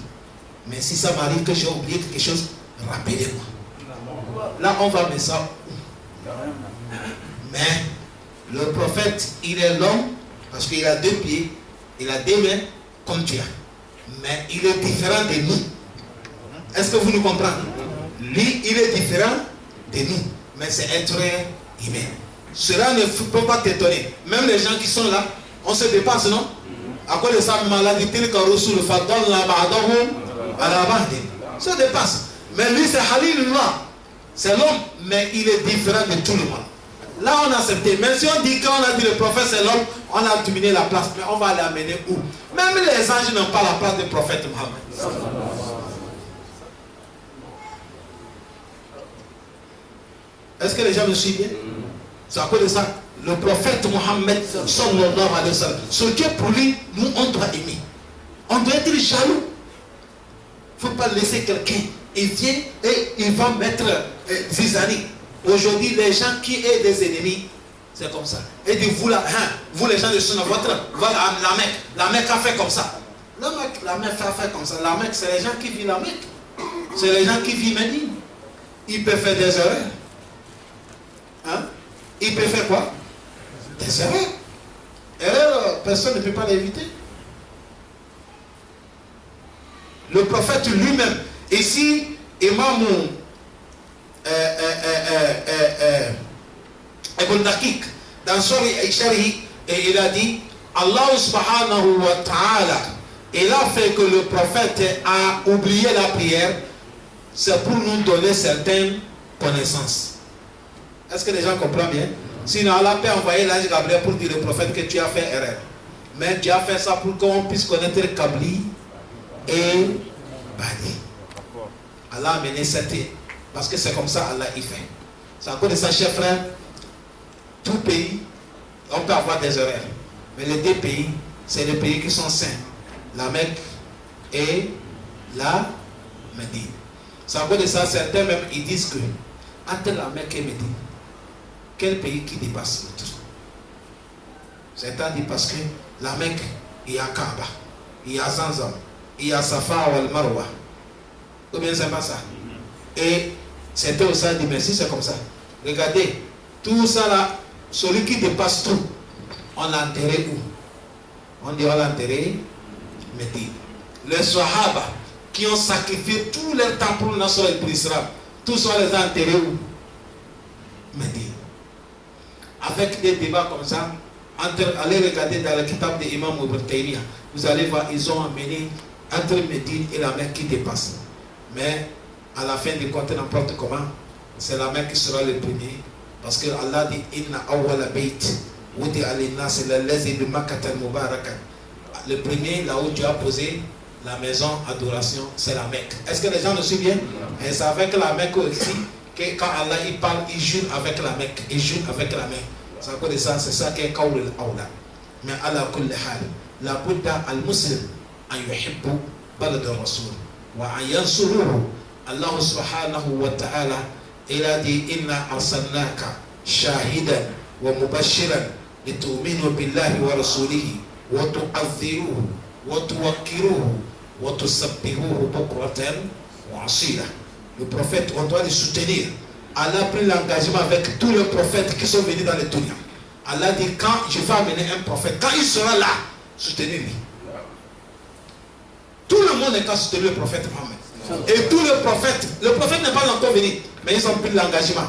Mais si ça m'arrive que j'ai oublié quelque chose, rappelez-moi. Là, on va mettre ça. Mais le prophète, il est l'homme parce qu'il a 2 pieds, il a 2 mains comme tu as. Mais il est différent de nous. Est-ce que vous nous comprenez? Lui, il est différent de nous. Mais c'est être humain. Cela ne peut pas t'étonner. Même les gens qui sont là, on se dépasse, non? À cause de sa maladie, se dépasse. Mais lui, c'est Halilullah. C'est l'homme, mais il est différent de tout le monde. Là, on a accepté. Même si on dit qu'on a dit le prophète, c'est l'homme, on a diminué la place. Mais on va l'amener où? Même les anges n'ont pas la place du prophète Mohammed. Est-ce que les gens me suivent bien? C'est à cause de ça. Le prophète Mohammed, sallallahu alayhi wa sallam, ce que pour lui, nous, on doit aimer. On doit être jaloux. Il ne faut pas laisser quelqu'un. Il vient et il va mettre zizanie. Aujourd'hui, les gens qui sont des ennemis, c'est comme ça. Et dit, vous là, vous les gens de Sunna, voilà, la Mecque a fait comme ça. La Mecque a fait comme ça. La Mecque, c'est les gens qui vivent la Mecque. C'est les gens qui vivent Médine. Ils peuvent faire des erreurs. Hein? Ils peuvent faire quoi? Des erreurs. Erreurs, personne ne peut pas l'éviter. Le prophète lui-même, ici, Imam Ibn Daqiq Dans Shari, et il a dit, Allah subhanahu wa ta'ala, il a fait que le prophète a oublié la prière, c'est pour nous donner certaines connaissances. Est-ce que les gens comprennent bien? Sinon Allah peut envoyer l'ange Gabriel pour dire au prophète que tu as fait erreur. Mais tu as fait ça pour qu'on puisse connaître Kabli et Badi. Allah a mené cette... Parce que c'est comme ça Allah y fait. C'est à cause de ça, chers frères, tout pays, on peut avoir des erreurs. Mais les deux pays, c'est les pays qui sont saints. La Mecque et la Médine. C'est à cause de ça, certains même, ils disent que entre la Mecque et Médine, quel pays qui dépasse l'autre? Certains disent parce que la Mecque, il y a Kaaba, il y a Zanzam, il y a Safa ou Al-Marwa. Ou bien c'est pas ça. Et certains aussi disent, mais si c'est comme ça, regardez, tout ça là, celui qui dépasse tout, on l'a enterré où? On dit on l'a enterré Médine. Les Sahaba qui ont sacrifié tout leur temps pour le Nasr et pour l'Islam, tous sont les enterrés où? Médine. Avec des débats comme ça, allez regarder dans le kitab de Imam Ibn Taymiyyah, vous allez voir, ils ont amené entre Médine et la Mecque qui dépasse. Mais à la fin du compte, n'importe comment, c'est la Mecque qui sera le premier. Parce que Allah dit Inna awwala bayt wudi al-nas allazi bi Makkah al-mubaraka. Le premier, là où Dieu a posé la maison adoration, c'est la Mecque. Est-ce que les gens le suivent bien? Et c'est avec la Mecque aussi que quand Allah il parle, il jure avec la Mecque. Il jure avec la Mecque. C'est à cause de ça, c'est ça qui est Qawl al-Awla. Mais ala kulli hal, la Bouddha al-Muslim an yuhibbu balad al-Rasul wa an yansuruhu. Allah subhanahu wa ta'ala, il a dit Inna arsalnaka shahidan wa mubashiran litu'minu billahi wa rasulihi wa tu'azziruhu wa tuwakkiruhu wa tusabbihuhu bukratan wa asila. Le prophète, on doit le soutenir. Allah a pris l'engagement avec tous les prophètes qui sont venus dans les dunya. Allah dit quand je vais amener un prophète, quand il sera là, soutenez-lui. Tout le monde n'est qu'à soutenir le prophète Mohammed. Et tous les prophètes, le prophète n'est pas encore venu, mais ils ont pris l'engagement.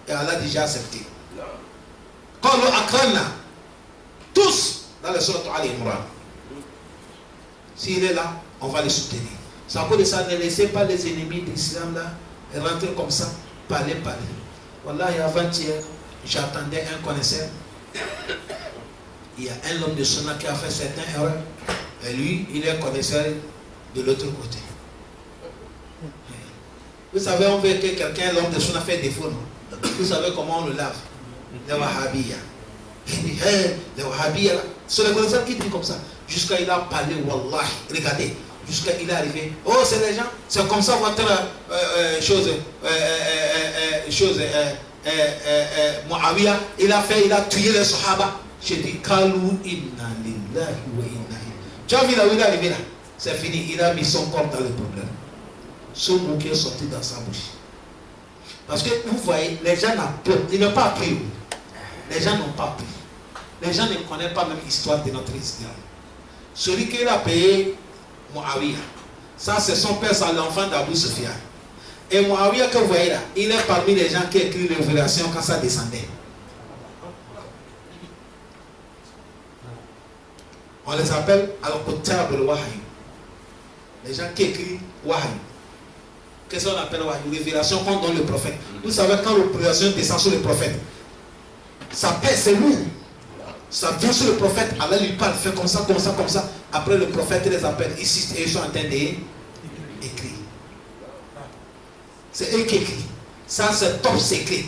Et Allah a déjà accepté. Quand le Akrana, tous dans le sourate Al-Imran, s'il est là, on va le soutenir. C'est à cause de ça, ne laissez pas les ennemis de l'islam là rentrer comme ça, parler. Wallahi, avant-hier, j'attendais un connaisseur. Il y a un homme de Sunna qui a fait certaines erreurs. Et lui, il est connaisseur de l'autre côté. Vous savez, on veut que quelqu'un, l'homme de Sunna, fait défaut, non? Vous savez comment on le lave? Les Wahhabiyya. Il dit, hey, les Wahhabiyya, c'est le connaisseur qui dit comme ça. Jusqu'à il a parlé, Wallahi, regardez. Jusqu'à il est arrivé. Oh, c'est les gens. C'est comme ça votre Muawiyah, il a tué les Sahaba. J'ai dit, Kalou inna lillahi wa inna ilayhi. Tu as vu là où il est arrivé là? C'est fini. Il a mis son corps dans le problème. Ce mot qui est sorti dans sa bouche. Parce que vous voyez, les gens n'ont peur. Ils n'ont pas appris. Les gens n'ont pas appris. Les gens ne connaissent pas même l'histoire de notre islam. Celui qui a payé Muawiyah, ça c'est son père, c'est l'enfant d'Abu Sufyan. Et Muawiyah que vous voyez là, il est parmi les gens qui écrivent les révélations quand ça descendait. On les appelle Al-Quttab al-Wahy. Les gens qui écrivent Wahy. Qu'est-ce qu'on appelle Wahy? Révélation qu'on donne le prophète. Vous savez, quand le révélation descend sur le prophète, ça pèse, c'est lourd. Ça vient sur le prophète, Allah lui parle, fait comme ça. Après le prophète les appelle ici et ils sont en train d'écrire. C'est eux qui écrivent. Ça c'est top secret.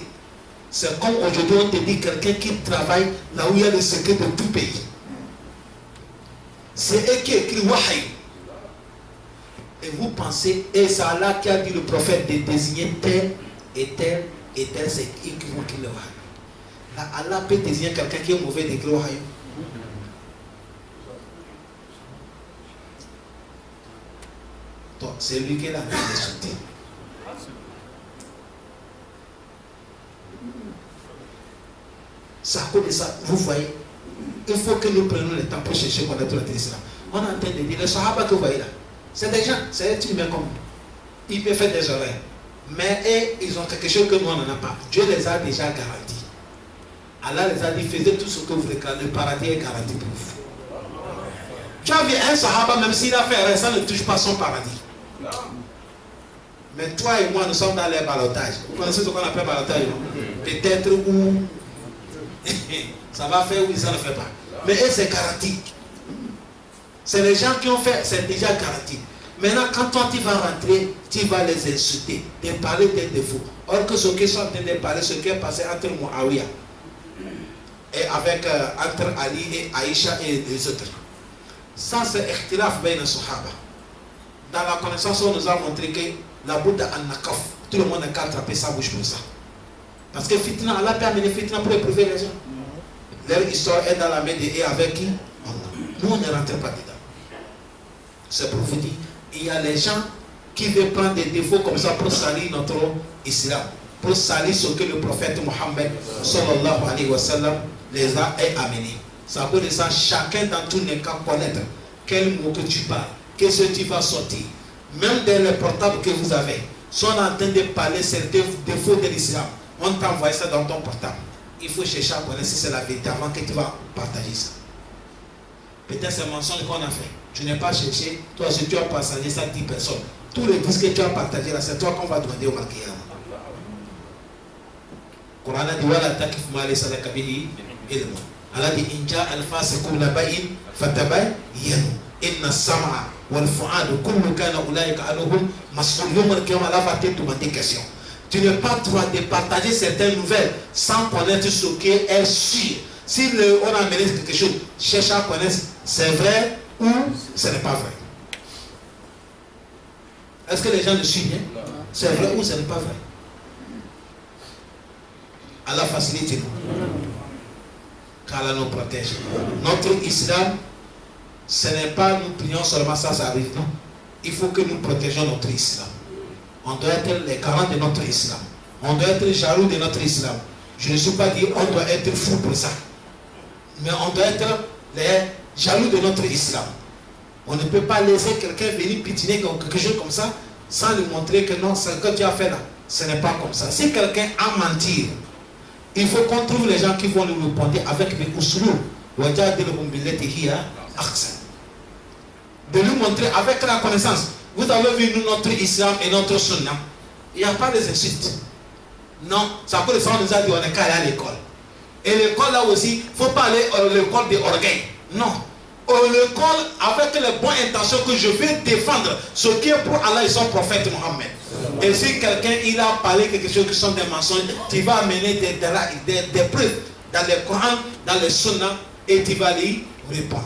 C'est comme aujourd'hui on te dit quelqu'un qui travaille là où il y a le secret de tout pays. C'est eux qui écrivent Wahy. Et vous pensez, et c'est Allah qui a dit le prophète de désigner tel et tel et tel, c'est eux qui vont écrire le Wahy. Là, Allah peut désigner quelqu'un qui est mauvais d'écrire Wahy. Donc, c'est lui qui est là pour les soutenir. C'est à cause de ça, vous voyez, il faut que nous prenions le temps pour chercher à connaître l'islam. On est en train de dire, les Sahaba que vous voyez là, c'est des gens, c'est des humains comme nous. Ils peuvent faire des erreurs. Mais ils ont quelque chose que nous, on n'en a pas. Dieu les a déjà garantis. Allah les a dit, faisez tout ce que vous voulez, le paradis est garanti pour vous. Tu as vu un sahaba, même s'il a fait rien, ça ne touche pas son paradis. Mais toi et moi, nous sommes dans les ballottages. Vous connaissez ce qu'on appelle ballotage? Peut-être où ça va faire ou ça ne fait pas. Mais eux, c'est garanti. C'est les gens qui ont fait, c'est déjà garanti. Maintenant, quand toi tu vas rentrer, tu vas les insulter, de parler des défauts. Or que ce qu'ils sont en train de parler, ce qui est passé entre Muawiyah et avec entre Ali et Aïcha et les autres. Ça, c'est ikhtilaf bayna sahaba. Dans la connaissance, on nous a montré que la Bouddha an-Nakaf, tout le monde n'a qu'à attraper sa bouche pour ça. Parce que fitna, Allah peut amener fitna pour éprouver les gens. Leur histoire est dans la main et avec qui? Allah. Nous, on ne rentre pas dedans. C'est pour vous dire, il y a les gens qui veulent prendre des défauts comme ça pour salir notre islam, pour salir ce que le prophète Mohammed sallallahu alayhi wa sallam les a amenés. Ça veut dire ça, chacun dans tous les cas connaître quel mot que tu parles, qu'est-ce que tu vas sortir. Même dans les portables que vous avez, si on est en train de parler certains défauts de l'islam, on t'envoie ça dans ton portable. Il faut chercher à connaître si c'est la vérité avant que tu vas partager ça. Peut-être c'est un mensonge qu'on a fait. Tu n'es pas cherché, toi si tu as partagé ça à 10 personnes. Tous les disques que tu as partagé là, c'est toi qu'on va demander au Malkiyama. Le Coran a dit Wala takif ma laysa laka bihi ilm. Allah dit Inja al-fasiqun naba'in fatabayyanu. Inna as-sam'a wal fu'ada kullu kana ulaika anhum mas'ul. Yawm al-qiyamah, Allah va te demander des questions. Tu n'as pas le droit de partager certaines nouvelles sans connaître ce qui est sûr. Si on a amené quelque chose, cherche à connaître c'est vrai ou ce n'est pas vrai. Est-ce que les gens le suivent bien? C'est vrai ou ce n'est pas vrai? Allah facilite nous. Qu'Allah nous protège. Notre islam, ce n'est pas nous prions seulement ça arrive. Non. Il faut que nous protégeons notre islam. On doit être les garants de notre islam. On doit être jaloux de notre islam. Je ne suis pas dit on doit être fou pour ça. Mais on doit être les jaloux de notre islam. On ne peut pas laisser quelqu'un venir pitiner quelque chose comme ça sans lui montrer que non, ce que tu as fait là, ce n'est pas comme ça. Si quelqu'un a menti, il faut qu'on trouve les gens qui vont lui répondre avec des usulou. De lui montrer avec la connaissance. Vous avez vu nous, notre islam et notre sunna. Il n'y a pas des insultes. Non, ça peut le faire, on nous a dit on est qu'à aller à l'école. Et l'école là aussi, il ne faut pas aller à l'école des orgueils. Non. L'école avec les bonnes intentions que je vais défendre ce qui est pour Allah et son prophète Mohammed. Et si quelqu'un il a parlé quelque chose qui sont des mensonges, tu vas amener des preuves dans le Coran, dans le Sunna et tu vas lui répondre.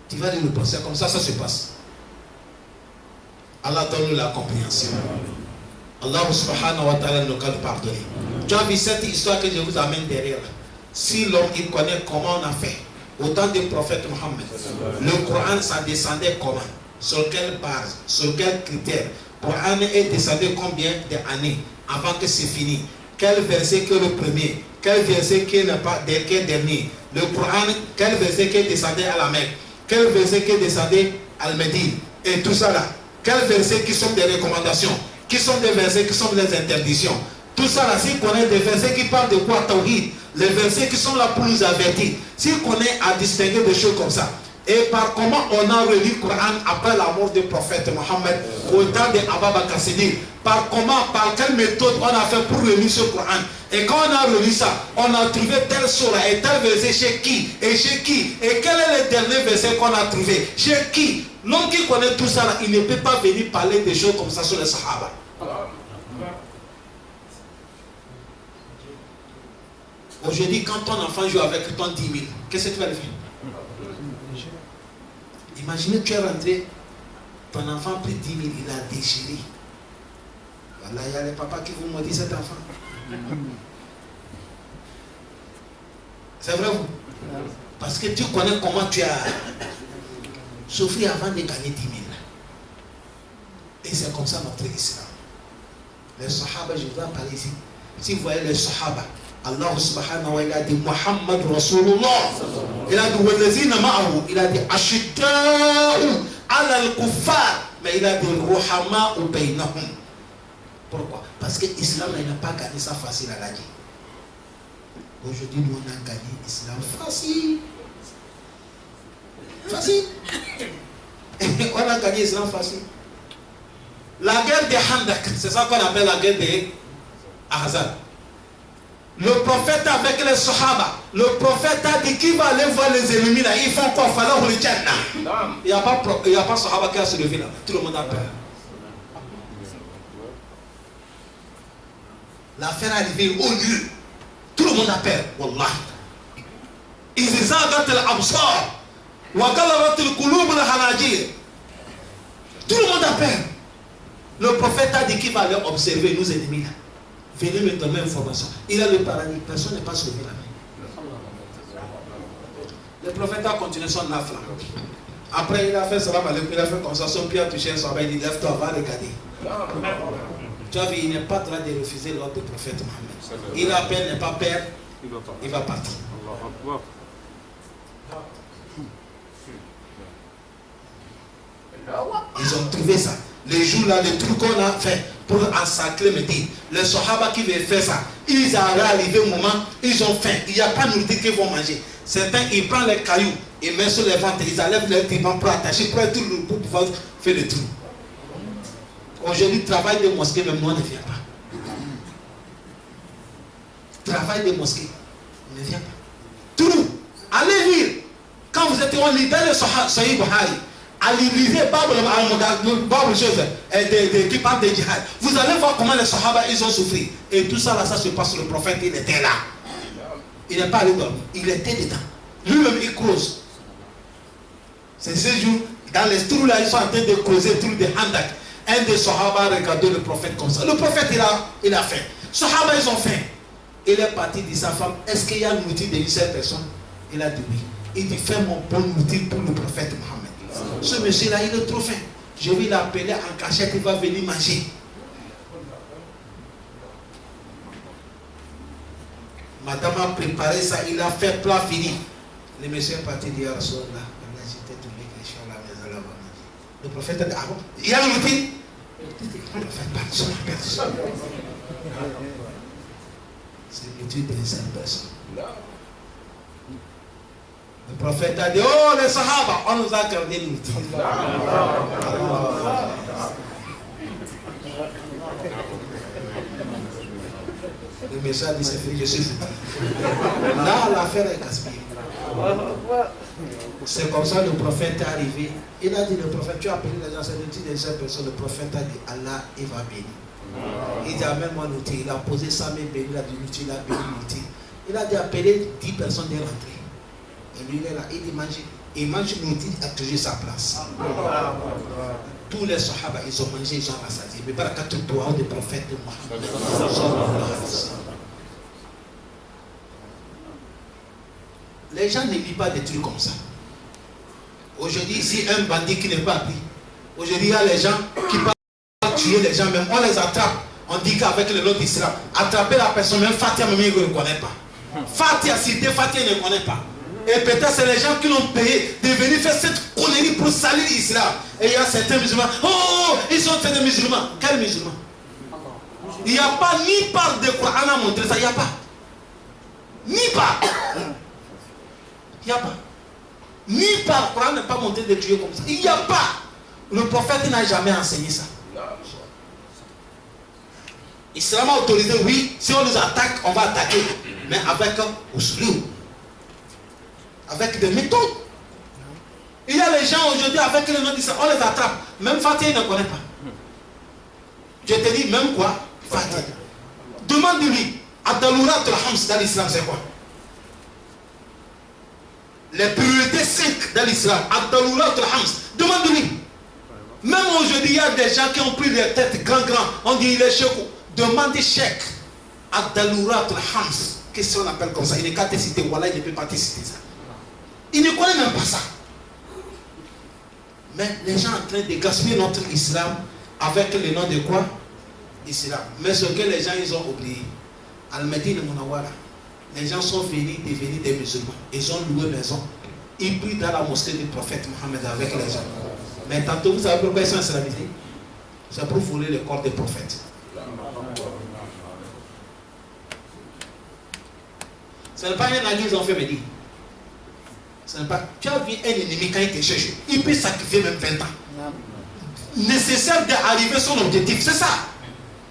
Tu vas lui répondre. C'est comme ça se passe. Allah donne la compréhension. Allah subhanahu wa ta'ala nous pardonner. Tu as vu cette histoire que je vous amène derrière. Si l'homme il connaît comment on a fait, au temps du prophète Mohammed, le Coran ça descendait comment? Sur quelle base? Sur quels critères? Le Coran est descendu combien d'années avant que c'est fini? Quel verset qui est le premier? Quel verset qui n'est pas dernier? Le Coran, quel verset qui est descendu à la Mecque? Quel verset qui est descendu à Médine? Et tout ça là. Quels versets qui sont des recommandations? Qui sont des versets qui sont des interdictions? Tout ça là, s'il connaît des versets qui parlent de quoi? Tawhid, les versets qui sont là pour nous avertir. S'il connaît à distinguer des choses comme ça. Et par comment on a relu le Coran après la mort du prophète Mohammed au temps de Abu Bakr Siddiq? Par comment, par quelle méthode on a fait pour relire ce Coran? Et quand on a relu ça, on a trouvé tel surah et tel verset chez qui? Et chez qui? Et quel est le dernier verset qu'on a trouvé? Chez qui? L'homme qui connaît tout ça là, il ne peut pas venir parler des choses comme ça sur les Sahaba. Aujourd'hui, quand ton enfant joue avec ton 10 000, qu'est-ce que tu vas lui faire? Imaginez que tu es rentré, ton enfant pris 10 000, il a déchiré. Voilà, il y a les papas qui vous maudissent cet enfant. C'est vrai vous? Parce que tu connais comment tu as souffert avant de gagner 10 000. Et c'est comme ça notre islam. Les Sahaba, je dois parler ici. Si vous voyez les Sahaba, Allah subhanahu wa ta'ala dit Muhammad Rasulullah. Il a dit Walazina ma'ahu. Il a dit Ashidda'u ala al-kuffar. Mais il a dit Ruhama'u baynahum. Pourquoi? Parce que l'islam n'a pas gagné ça facile à gagner. Aujourd'hui, nous on a gagné l'islam facile. Facile. On a gagné l'islam facile. La guerre des Handak, c'est ça qu'on appelle la guerre des Ahzab. Le prophète avec les Sahaba, le prophète a dit qu'il va aller voir les ennemis là, ils font quoi? Il n'y a pas Sahaba qui a se levé là. Tout le monde a peur. L'affaire est arrivée au lieu. Tout le monde a peur. Wallah. Ils zagat al-absar. Wa galabat al-qulub al-hanajir. Tout le monde a peur. Le prophète a dit qu'il va aller observer nos ennemis là. Venez me donner information. Il a le paradis. Personne n'est pas sauvé là. Le prophète a continué son affaire. Après, il a fait salam alaikum. Il a fait comme ça. Son pied a touché son bain. Il dit lève-toi, va regarder. Tu as vu, il n'est pas en train de refuser l'ordre du prophète Mohammed. Il a peine, n'est pas père, il va partir. Ils ont trouvé ça. Les jours là, les trucs qu'on a fait pour ensacrer Médine. Les Sahaba qui veulent faire ça, ils arrivent au moment, ils ont faim. Il n'y a pas de nourriture qu'ils vont manger. Certains, ils prennent les cailloux, ils mettent sur les ventres, ils enlèvent les tibans pour attacher, pour être tout pour pouvoir faire le trou. Aujourd'hui, le travail des mosquées, même moi, ne vient pas. Travail des mosquées, ne vient pas. Tout. Allez lire. Quand vous êtes en lit dans le Sahih Bukhari, allez lire Bible qui parle de djihad. Vous allez voir comment les Sahaba, ils ont souffert. Et tout ça, là, ça se passe. Le prophète, il était là. Il n'est pas allé dormir. Il était dedans. Lui-même, il creuse. C'est ce jour, dans les trous là, ils sont en train de creuser le trou de Handak. Un des Sahaba a regardé le prophète comme ça. Le prophète, il a faim. Sahaba, ils ont faim. Il est parti de sa femme. Est-ce qu'il y a une nourriture d'une seule personne? Il a dit oui. Il dit fais mon bon nourriture pour le prophète Mohammed. Ce monsieur-là, il est trop faim. Je vais l'appeler en cachette, il va venir manger. Madame a préparé ça, il a fait plat fini. Le monsieur est parti dire à Rasulallah. Le prophète a dit, ah bon, il y a une routine. Le prophète personne. C'est l'étude d'une seule personne. Le prophète a dit, oh les Sahaba, on nous a accordé une routine. Le monsieur a dit, c'est fini, je suis foutu. Là, l'affaire est gaspillée. C'est comme ça que le prophète est arrivé. Il a dit, le prophète, tu as appelé les gens, c'est l'outil des sept personnes. Le prophète a dit, Allah, il va bénir. Il dit, amène-moi l'outil. Il a posé sa main bénie, il a dit, l'outil, il a béni l'outil. Il a dit, appeler 10 personnes de rentrer. Et lui, il est là, il dit, manger. Il mange l'outil, il a toujours sa place. Tous les Sahaba, ils ont mangé, ils ont rassasié. Mais par contre, le doigt du prophète de Mohammed. Les gens ne lisent pas des trucs comme ça. Aujourd'hui, si un bandit qui n'est pas pris, aujourd'hui, il y a les gens qui parlent tuer les gens, même on les attrape. On dit qu'avec le nom d'Islam, attraper la personne, même Fatia, même il ne connaît pas. Fatia, cité, Fatia ne connaît pas. Et peut-être c'est les gens qui l'ont payé de venir faire cette connerie pour salir l'islam. Et il y a certains musulmans, oh, ils sont faits des musulmans. Quels musulmans? Il n'y a pas ni part de Coran à montrer ça, il n'y a pas. Ni part. Il n'y a pas. Ni par Coran n'est pas montré de tuer comme ça. Il n'y a pas. Le prophète n'a jamais enseigné ça. L'islam a autorisé, oui, si on nous attaque, on va attaquer. Mais avec uslub. Avec des méthodes. Il y a les gens aujourd'hui avec le nom d'Islam, on les attrape. Même Fatih ne connaît pas. Je te dis, même quoi? Fatih. Demande-lui, Ad-Dalurat al-Hams dans l'islam, c'est quoi? Les priorités 5 dans l'islam, Ad-Dalurat al-Hams. Demande-lui. Même aujourd'hui, il y a des gens qui ont pris les têtes grand. On dit, il est cheikh. Demande cheikh. Ad-Dalurat al-Hams. Qu'est-ce qu'on appelle comme ça? Il n'est qu'à te citer. Voilà, il ne peut pas te citer ça. Il ne connaît même pas ça. Mais les gens sont en train de gaspiller notre islam avec le nom de quoi? Islam. Mais ce que les gens ils ont oublié, Al-Medine Munawara, les gens sont venus devenir des musulmans. Ils ont loué maison. Ils prient dans la mosquée du prophète Mohammed avec les gens. Mais tantôt, vous savez pourquoi ils sont islamisés? C'est pour voler le corps des prophètes. Ce n'est pas un ami qu'ils ont fait me dire. Ce n'est pas. Tu as vu un ennemi quand il te cherche, il peut sacrifier même 20 ans. Nécessaire d'arriver à son objectif, c'est ça.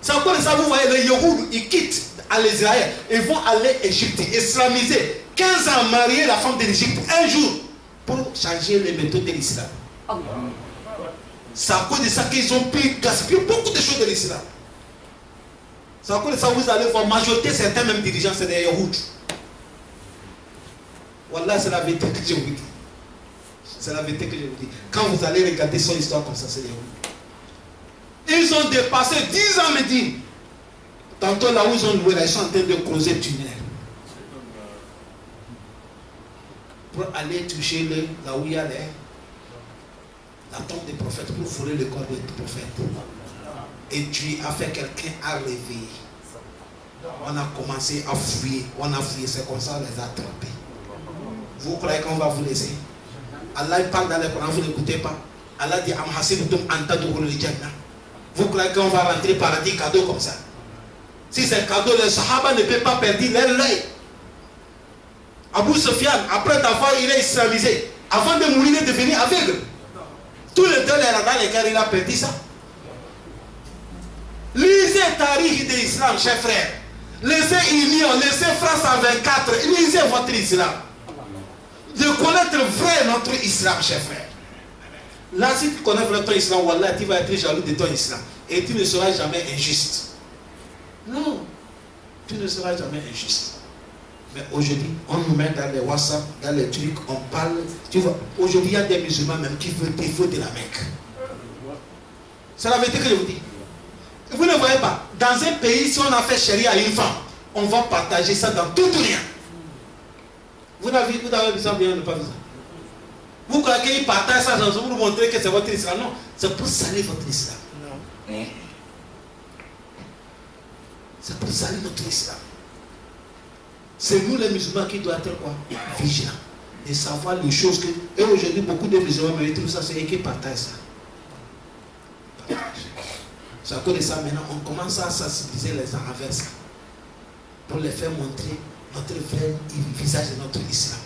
C'est encore ça, vous voyez, les Yahoud, ils quittent à l'Israël, ils vont aller en Égypte, islamiser. 15 ans marier la femme de l'Égypte, un jour, pour changer les méthodes de l'islam. C'est à cause de ça qu'ils ont pu gaspiller beaucoup de choses de l'islam. C'est à cause de ça que vous allez voir, majorité, certains même dirigeants, c'est des Yahoud. Voilà, c'est la vérité que je vous dis. C'est la vérité que je vous dis. Quand vous allez regarder son histoire comme ça, c'est les Yahoud. Ils ont dépassé 10 ans, me dit. Tantôt là où ils ont loué, ils sont en train de creuser tunnel. Pour aller toucher là où il y a la tombe des prophètes, pour fouler le corps des prophètes. Et Dieu a fait quelqu'un à réveiller. On a commencé à fouiller. On a fouillé, c'est comme ça on les a attrapés. Vous croyez qu'on va vous laisser? Allah il parle dans le Coran, vous n'écoutez pas. Allah dit vous croyez qu'on va rentrer paradis cadeau comme ça? Si c'est cadeau, les Sahaba ne peuvent pas perdre leur œil. Abu Sufyan, après d'avoir il est islamisé, avant de mourir, il est devenu aveugle. Tous les deux dans lesquels il a perdu ça. Lisez Tariq de l'islam, chers frères. Laissez Union, laissez France à 24. Lisez votre islam. De connaître vrai notre islam, chers frères. Là, si tu connais vrai ton islam, wallah, tu vas être jaloux de ton islam. Et tu ne seras jamais injuste. Non, tu ne seras jamais injuste. Mais aujourd'hui, on nous met dans les WhatsApp, dans les trucs, on parle. Tu vois, aujourd'hui, il y a des musulmans même qui veulent de la Mecque. C'est la vérité que je vous dis. Vous ne voyez pas, dans un pays, si on a fait chérir à une femme, on va partager ça dans tout ou rien. Vous avez besoin bien de ne pas faire ça. Vous croyez qu'il partage ça pour vous montrer que c'est votre islam? Non, c'est pour salir votre islam. Non. C'est pour salir notre islam. C'est nous les musulmans qui doivent être quoi? Vigilants. Et savoir les choses que. Et aujourd'hui, beaucoup de musulmans me disent ça, c'est eux qui partagent ça. C'est à cause de ça, maintenant, on commence à sensibiliser les gens envers ça. Pour les faire montrer notre vrai visage de notre islam.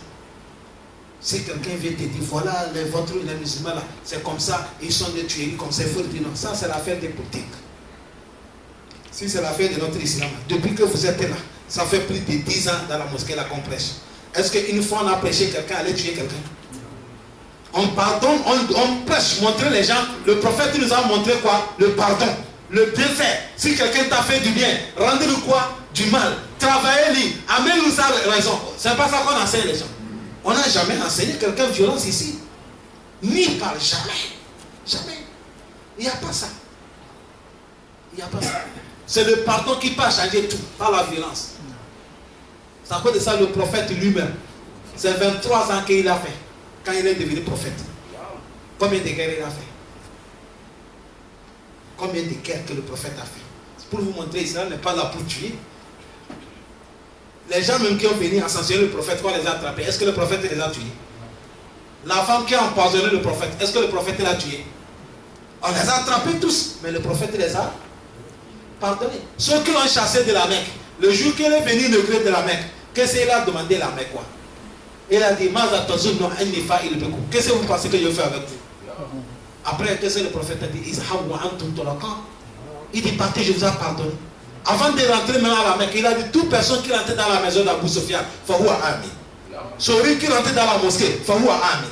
Si quelqu'un vient te dire, voilà, les musulmans là, c'est comme ça, ils sont des tueries, comme ça, il faut le dire non. Ça, c'est l'affaire des politiques. Si c'est l'affaire de notre islam, depuis que vous êtes là, ça fait plus de 10 ans dans la mosquée là qu'on prêche. Est-ce qu'une fois on a prêché quelqu'un, aller tuer quelqu'un? On pardonne, on prêche, montrer les gens. Le prophète nous a montré quoi? Le pardon, le bienfait. Si quelqu'un t'a fait du bien, rendez-le quoi? Du mal. Travaillez-lui, amène-nous sa raison. C'est pas ça qu'on enseigne les gens. On n'a jamais enseigné quelqu'un de violence ici. Ni par jamais. Jamais. Il n'y a pas ça. Il n'y a pas ça. C'est le pardon qui peut changer tout, pas la violence. C'est à cause de ça le prophète lui-même. C'est 23 ans qu'il a fait quand il est devenu prophète. Combien de guerres il a fait? Combien de guerres que le prophète a fait? Pour vous montrer, Israël n'est pas là pour tuer. Les gens même qui ont venu ascensionner le prophète, quand on les a attrapés, est-ce que le prophète les a tués? La femme qui a empoisonné le prophète, est-ce que le prophète l'a tué? On les a attrapés tous, mais le prophète les a pardonnés. Ceux qui l'ont chassé de la Mecque, le jour qu'il est venu inauguré de la Mecque, qu'est-ce qu'il a demandé la Mecque quoi? Il a dit, qu'est-ce que vous pensez que je fais avec vous? Après, qu'est-ce que le prophète a dit? Il dit, partez, je vous ai pardonné. Avant de rentrer maintenant à la Mecque, il a dit, toute personne qui rentrait dans la maison d'Abou Sufyan, Fahoua Ami. Celui qui rentrait dans la mosquée, Fahoua Ami.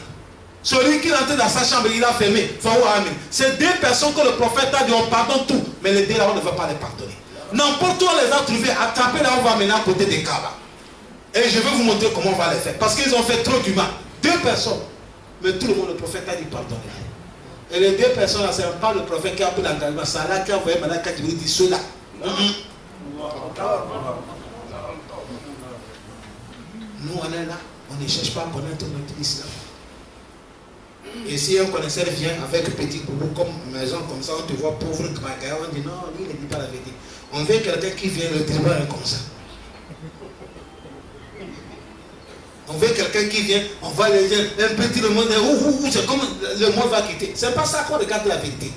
Celui qui rentrait dans sa chambre, il a fermé, Fahoua Ami. C'est deux personnes que le prophète a dit, on pardonne tout. Mais les deux là, on ne va pas les pardonner. N'importe où on les a trouvés, attrapés là, on va maintenant à côté des Kaaba. Et je vais vous montrer comment on va les faire. Parce qu'ils ont fait trop du mal. Deux personnes. Mais tout le monde, le prophète a dit pardonner. Et les deux personnes là, ce n'est pas le prophète qui a pris l'engagement, c'est Allah qui a envoyé maintenant quand il dit cela. Nous on est là, on ne cherche pas à connaître notre islam. Et si un connaisseur vient avec un petit boulot comme maison comme ça, on te voit pauvre, on dit non, lui il ne dit pas la vérité. On veut quelqu'un qui vient le tribunal comme ça. On veut quelqu'un qui vient, on va les dire, un petit le monde, c'est comme le monde va quitter. C'est pas ça qu'on regarde la vérité.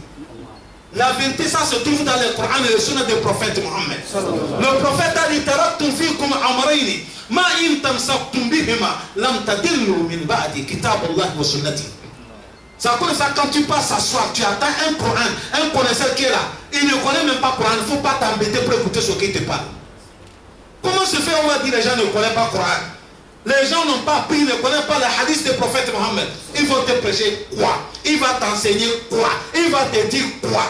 La vérité, ça se trouve dans le Coran et le Sunna du prophète Mohammed. Le prophète a dit taraktum fikum amrayni ma in tamsaktum bihima lam tadillu min ba'di kitabullah wa sunnati. C'est comme ça, quand tu passes s'asseoir, tu attends un Coran, un connaisseur qui est là. Il ne connaît même pas le Coran, il ne faut pas t'embêter pour écouter ce qu'il te parle. Comment se fait, on va dire, les gens ne connaissent pas le Coran? Les gens n'ont pas appris, ne connaissent pas les hadiths du prophète Mohammed. Ils vont te prêcher quoi? Il va t'enseigner quoi? Il va te dire quoi?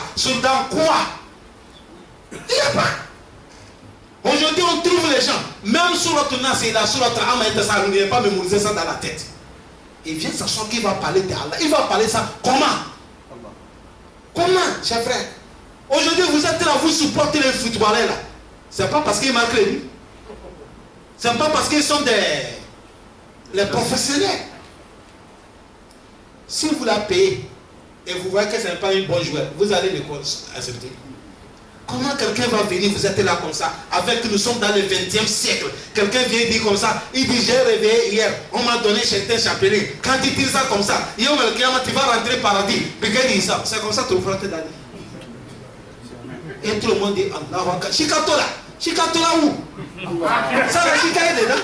Dans quoi? Il n'y a pas. Aujourd'hui, on trouve les gens, même sur notre nas et la sur notre âme, ça ne vient pas mémoriser ça dans la tête. Il vient s'asseoir qu'il va parler d'Allah. Il va parler ça comment? Comment, chers frères? Aujourd'hui, vous êtes là, vous supportez les footballeurs là. C'est pas parce qu'ils marquent les buts. C'est pas parce qu'ils sont les professionnels. Si vous la payez et vous voyez que ce n'est pas un bon joueur, vous allez le accepter. Comment quelqu'un va venir, vous êtes là comme ça, avec nous sommes dans le 20e siècle. Quelqu'un vient dire comme ça, il dit j'ai réveillé hier, on m'a donné certains chapelets. Quand il dit ça comme ça, tu vas rentrer au paradis. Puis il dit ça, c'est comme ça que tu vas d'aller. Et tout le monde dit Allah Akbar. Chikatola. Chikatola où? Ça la chika est dedans.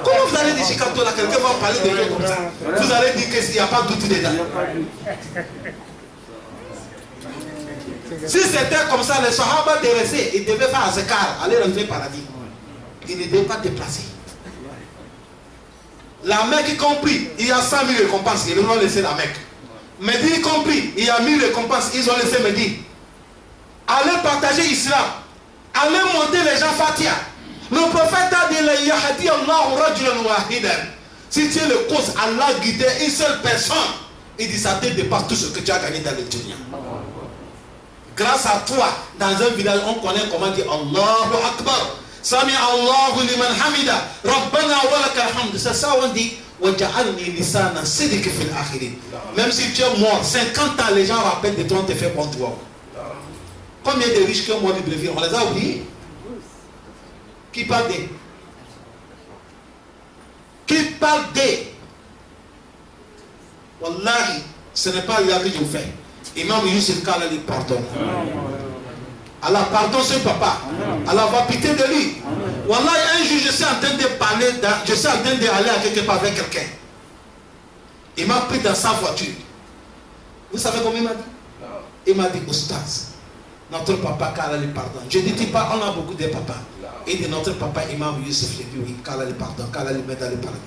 Comment vous allez dire Chikatola? Quelqu'un va parler de toi comme ça. Vous allez dire qu'il n'y a pas de doute dedans. Si c'était comme ça, les Sahaba délaissés, ils devaient faire un zakar, aller rentrer au paradis. Ils ne devaient pas déplacer. La Mecque compris, il y a 100 000 récompenses, ils ont laissé la Mecque. Médine compris, il y a 1000 récompenses, ils ont laissé Médine. Allez partager l'islam, allez monter les gens Fatiha. Le prophète a dit la yahdi Allahu rajulan wahidan. Si tu es le cause, Allah guidait une seule personne. Il dit ça te dépasse tout ce que tu as gagné dans le dunya. Grâce à toi, dans un village, on connaît comment dire Allahu Akbar. Sami Allahu liman hamida. Rabbana wa lakal hamd. C'est ça on dit. Même si tu es mort, 50 ans, les gens rappellent de toi, on te fait bon toi. Combien de riches qui ont mort du brevet, on les a oubliés. Qui parle des? Qui parle des? Wallahi, ce n'est pas là que je vous fais. Imam Youssef Kala lui pardonne. Allah pardonne ce papa. Allah va pitié de lui. Wallah, un jour je suis en train de parler, je suis en train d'aller à quelque part avec quelqu'un. Il m'a pris dans sa voiture. Vous savez comment il m'a dit? Il m'a dit, Oustaz, notre papa Kala lui pardonne. Je ne dis pas, on a beaucoup de papas. Il dit, notre papa Imam Youssef, je dis oui, Kala lui pardonne, Kala lui met dans le paradis.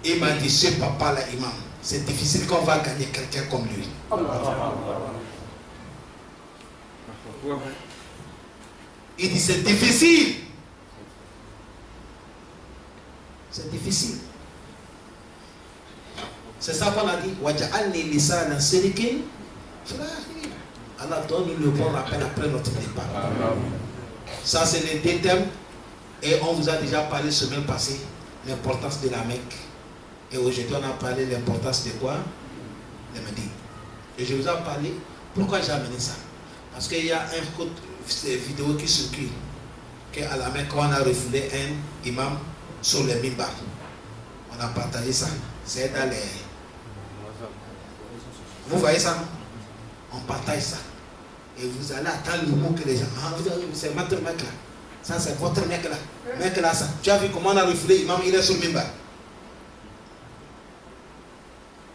Il m'a dit, ce papa-là, Imam, c'est difficile qu'on va gagner quelqu'un comme lui. Il dit c'est difficile. C'est difficile. C'est ça qu'on a dit. Allah donne le bon rappel après notre départ. Ça c'est les deux thèmes. Et on vous a déjà parlé semaine passée l'importance de la Mecque. Et aujourd'hui on a parlé de l'importance de quoi? De Médine. Et je vous ai parlé. Pourquoi j'ai amené ça? Parce qu'il y a une vidéo qui circule, qu'à la Mecque, on a refoulé un imam sur le mimbar. On a partagé ça. C'est dans les... Vous voyez ça? On partage ça. Et vous allez attendre le mot que les gens... Ah, c'est votre mec là. Ça, c'est votre mec là. Mec là, ça. Tu as vu comment on a refoulé l'imam, il est sur le mimbar.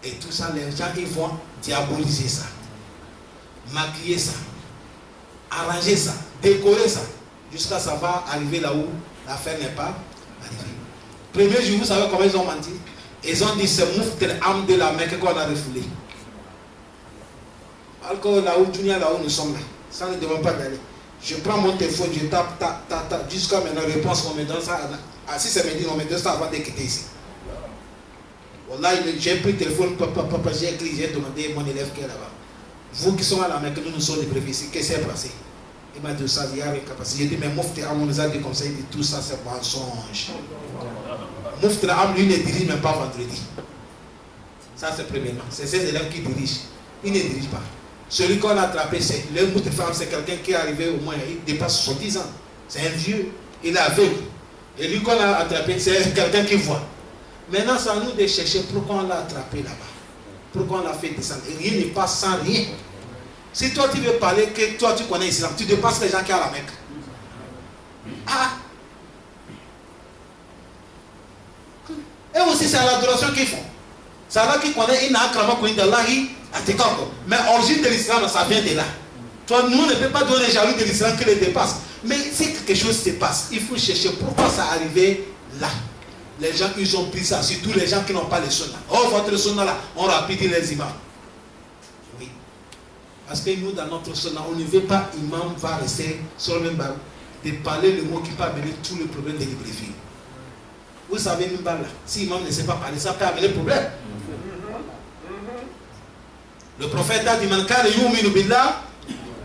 Et tout ça, les gens, ils vont diaboliser ça. Maquiller ça. Arranger ça, décorer ça, jusqu'à ça va arriver là où l'affaire n'est pas arrivée. Premier jour, vous savez comment ils ont menti? Ils ont dit c'est mouf de l'âme de la Mecque qu'on a refoulé. Alors que là où nous sommes là, ça ne devrait pas d'aller. Je prends mon téléphone, je tape, jusqu'à maintenant, réponse, on me donne ça. Ah, si c'est Médine, on me donne ça avant de quitter ici. Voilà, j'ai pris le téléphone, papa, j'ai écrit, j'ai demandé mon élève qui est là-bas. Vous qui sont à la Mecque, nous sommes des préfets ici, qu'est-ce qui s'est passé? Il m'a dit ça, il y a une capacité. J'ai dit, mais Moufti Am, on nous a dit comme ça, il dit tout ça c'est mensonge. Moufti Am, lui ne dirige même pas vendredi. Ça c'est premièrement. C'est ses élèves qui dirigent. Il ne dirige pas. Celui qu'on a attrapé, c'est le Moufti Am, c'est quelqu'un qui est arrivé au moins, il dépasse 70 ans. C'est un vieux. Il est aveugle. Et lui qu'on a attrapé, c'est quelqu'un qui voit. Maintenant, c'est à nous de chercher pourquoi on l'a attrapé là-bas. Pourquoi on l'a fait descendre? Et rien ne passe sans rien. Si toi tu veux parler que toi tu connais l'islam, tu dépasses les gens qui sont à la Mecque. Ah! Et aussi c'est à l'adoration qu'ils font. C'est là qu'ils connaissent une akrama kouin d'Allahi à Tekako. Mais l'origine de l'islam, ça vient de là. Toi, nous ne peut pas donner jaloux de l'islam qui le dépasse. Mais si quelque chose se passe, il faut chercher pourquoi ça est arrivé là. Les gens, ils ont pris ça, surtout les gens qui n'ont pas les sunna. Oh, votre sunna là, on rapide les imams. Oui. Parce que nous, dans notre sunna, on ne veut pas imam va rester sur le même bas de parler le mot qui peut amener tout le problème de l'hybrifie. Vous savez, même là, si imam ne sait pas parler, ça peut amener le problème. Le prophète a dit Man kana yu'minu billah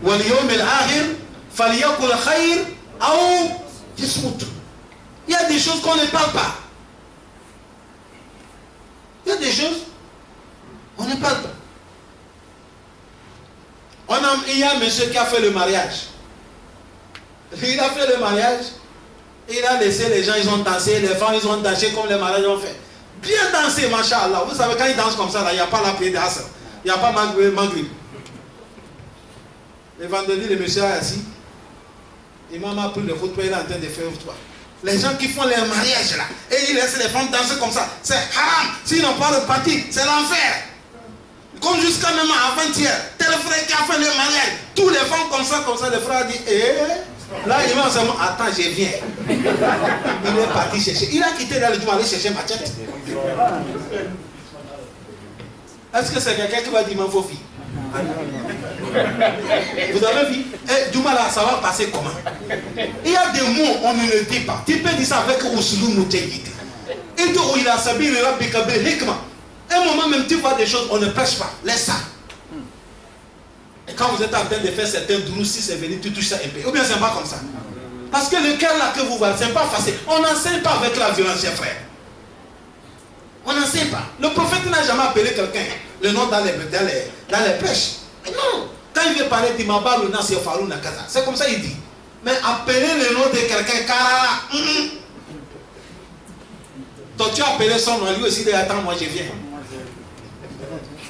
wal yawmil akhir falyakul khayr aw yasmut. Il y a des choses qu'on ne parle pas. Il y a des choses on ne parle pas. Il y a un monsieur qui a fait le mariage. Il a fait le mariage. Il a laissé les gens, ils ont dansé, les femmes, ils ont dansé comme les mariages ont fait. Bien dansé, machallah. Vous savez, quand ils dansent comme ça, il n'y a pas la prière d'Asr. Il n'y a pas Maghrib. Le vendredi, le monsieur est assis. L'imam a pris le football, il est en train de faire football. Les gens qui font les mariages là, et ils laissent les femmes danser comme ça, c'est haram. S'ils n'ont pas reparti, c'est l'enfer. Comme jusqu'à même avant-hier, tel frère qui a fait le mariage, tous les femmes comme ça, le frère a dit, là, il m'a dit, attends, je viens. Il est parti chercher. Il a quitté là le jour, aller chercher machette. Est-ce que c'est quelqu'un qui va dire, mon faux fille? Vous avez vu? Douma là, ça va passer comment? Il y a des mots, on ne le dit pas. Tu peux dire ça avec Ouslou Moutayid. Et donc, il a sabi le rabbi kabé hikma. Un moment même, tu vois des choses, on ne prêche pas. Laisse ça. Et quand vous êtes en train de faire certains doulous, si c'est venu, tu touches ça un peu. Ou bien c'est pas comme ça. Parce que le cœur là que vous voyez, c'est pas facile. On n'enseigne pas avec la violence, chers frères. On n'enseigne pas. Le prophète n'a jamais appelé quelqu'un le nom dans les prêches. Non. Quand il veut parler d'Imaba, le nom c'est Farou Nakaza. C'est comme ça il dit. Mais appeler le nom de quelqu'un, Karara. Donc tu as appelé son nom, lui aussi, il dit attends, moi je viens.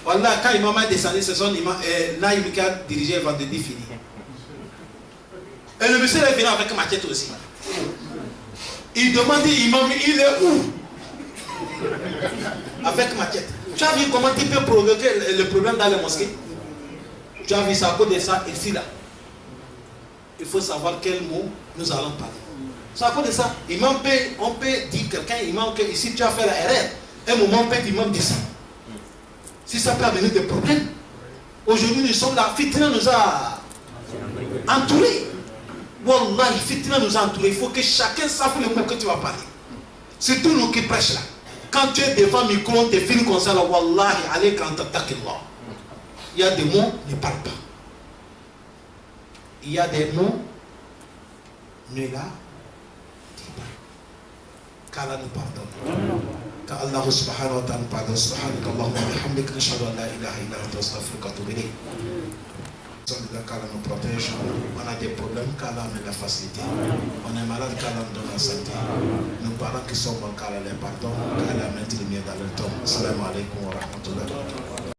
Voilà, quand Imam est descendu, c'est son imam, Naïm qui a dirigé vendredi fini. Et le monsieur est venu avec machette aussi. Il demande, imam, il est où? Avec machette. Tu as vu comment tu peux provoquer le problème dans les mosquées? Tu as vu ça à cause de ça ici là. Il faut savoir quel mot nous allons parler. C'est à cause de ça. On peut dire quelqu'un, imam, que ici tu as fait la erreur. Un moment, on peut dire imam descend. Si ça peut amener des problèmes. Aujourd'hui, nous sommes là. Fitna nous a entourés. Wallah, Fitna nous a entourés. Il faut que chacun sache le mot que tu vas parler. C'est tout nous qui prêchons là. Quand tu es devant le micro, on te filme comme ça, là, Wallahi, allez quand t'attaques-là. Il y a des mots, ne parle pas. Il y a des mots, ne la dis pas. Qu'Allah nous pardonne. Qu'Allah subhanahu wa ta'ala nous pardonne. Subhanakallahumma wa bihamdika nashhadu an la ilaha illa anta astaghfiruka wa atubu ilayk. Qu'Allah nous protège. On a des problèmes, qu'Allah met la facilité. On est malade, qu'Allah nous donne la santé. Nos parents qui sont morts, qu'Allah les pardonne. Qu'Allah mette le mien dans le temps. Assalamu alaikum wa rahmatullahi wa barakatuh.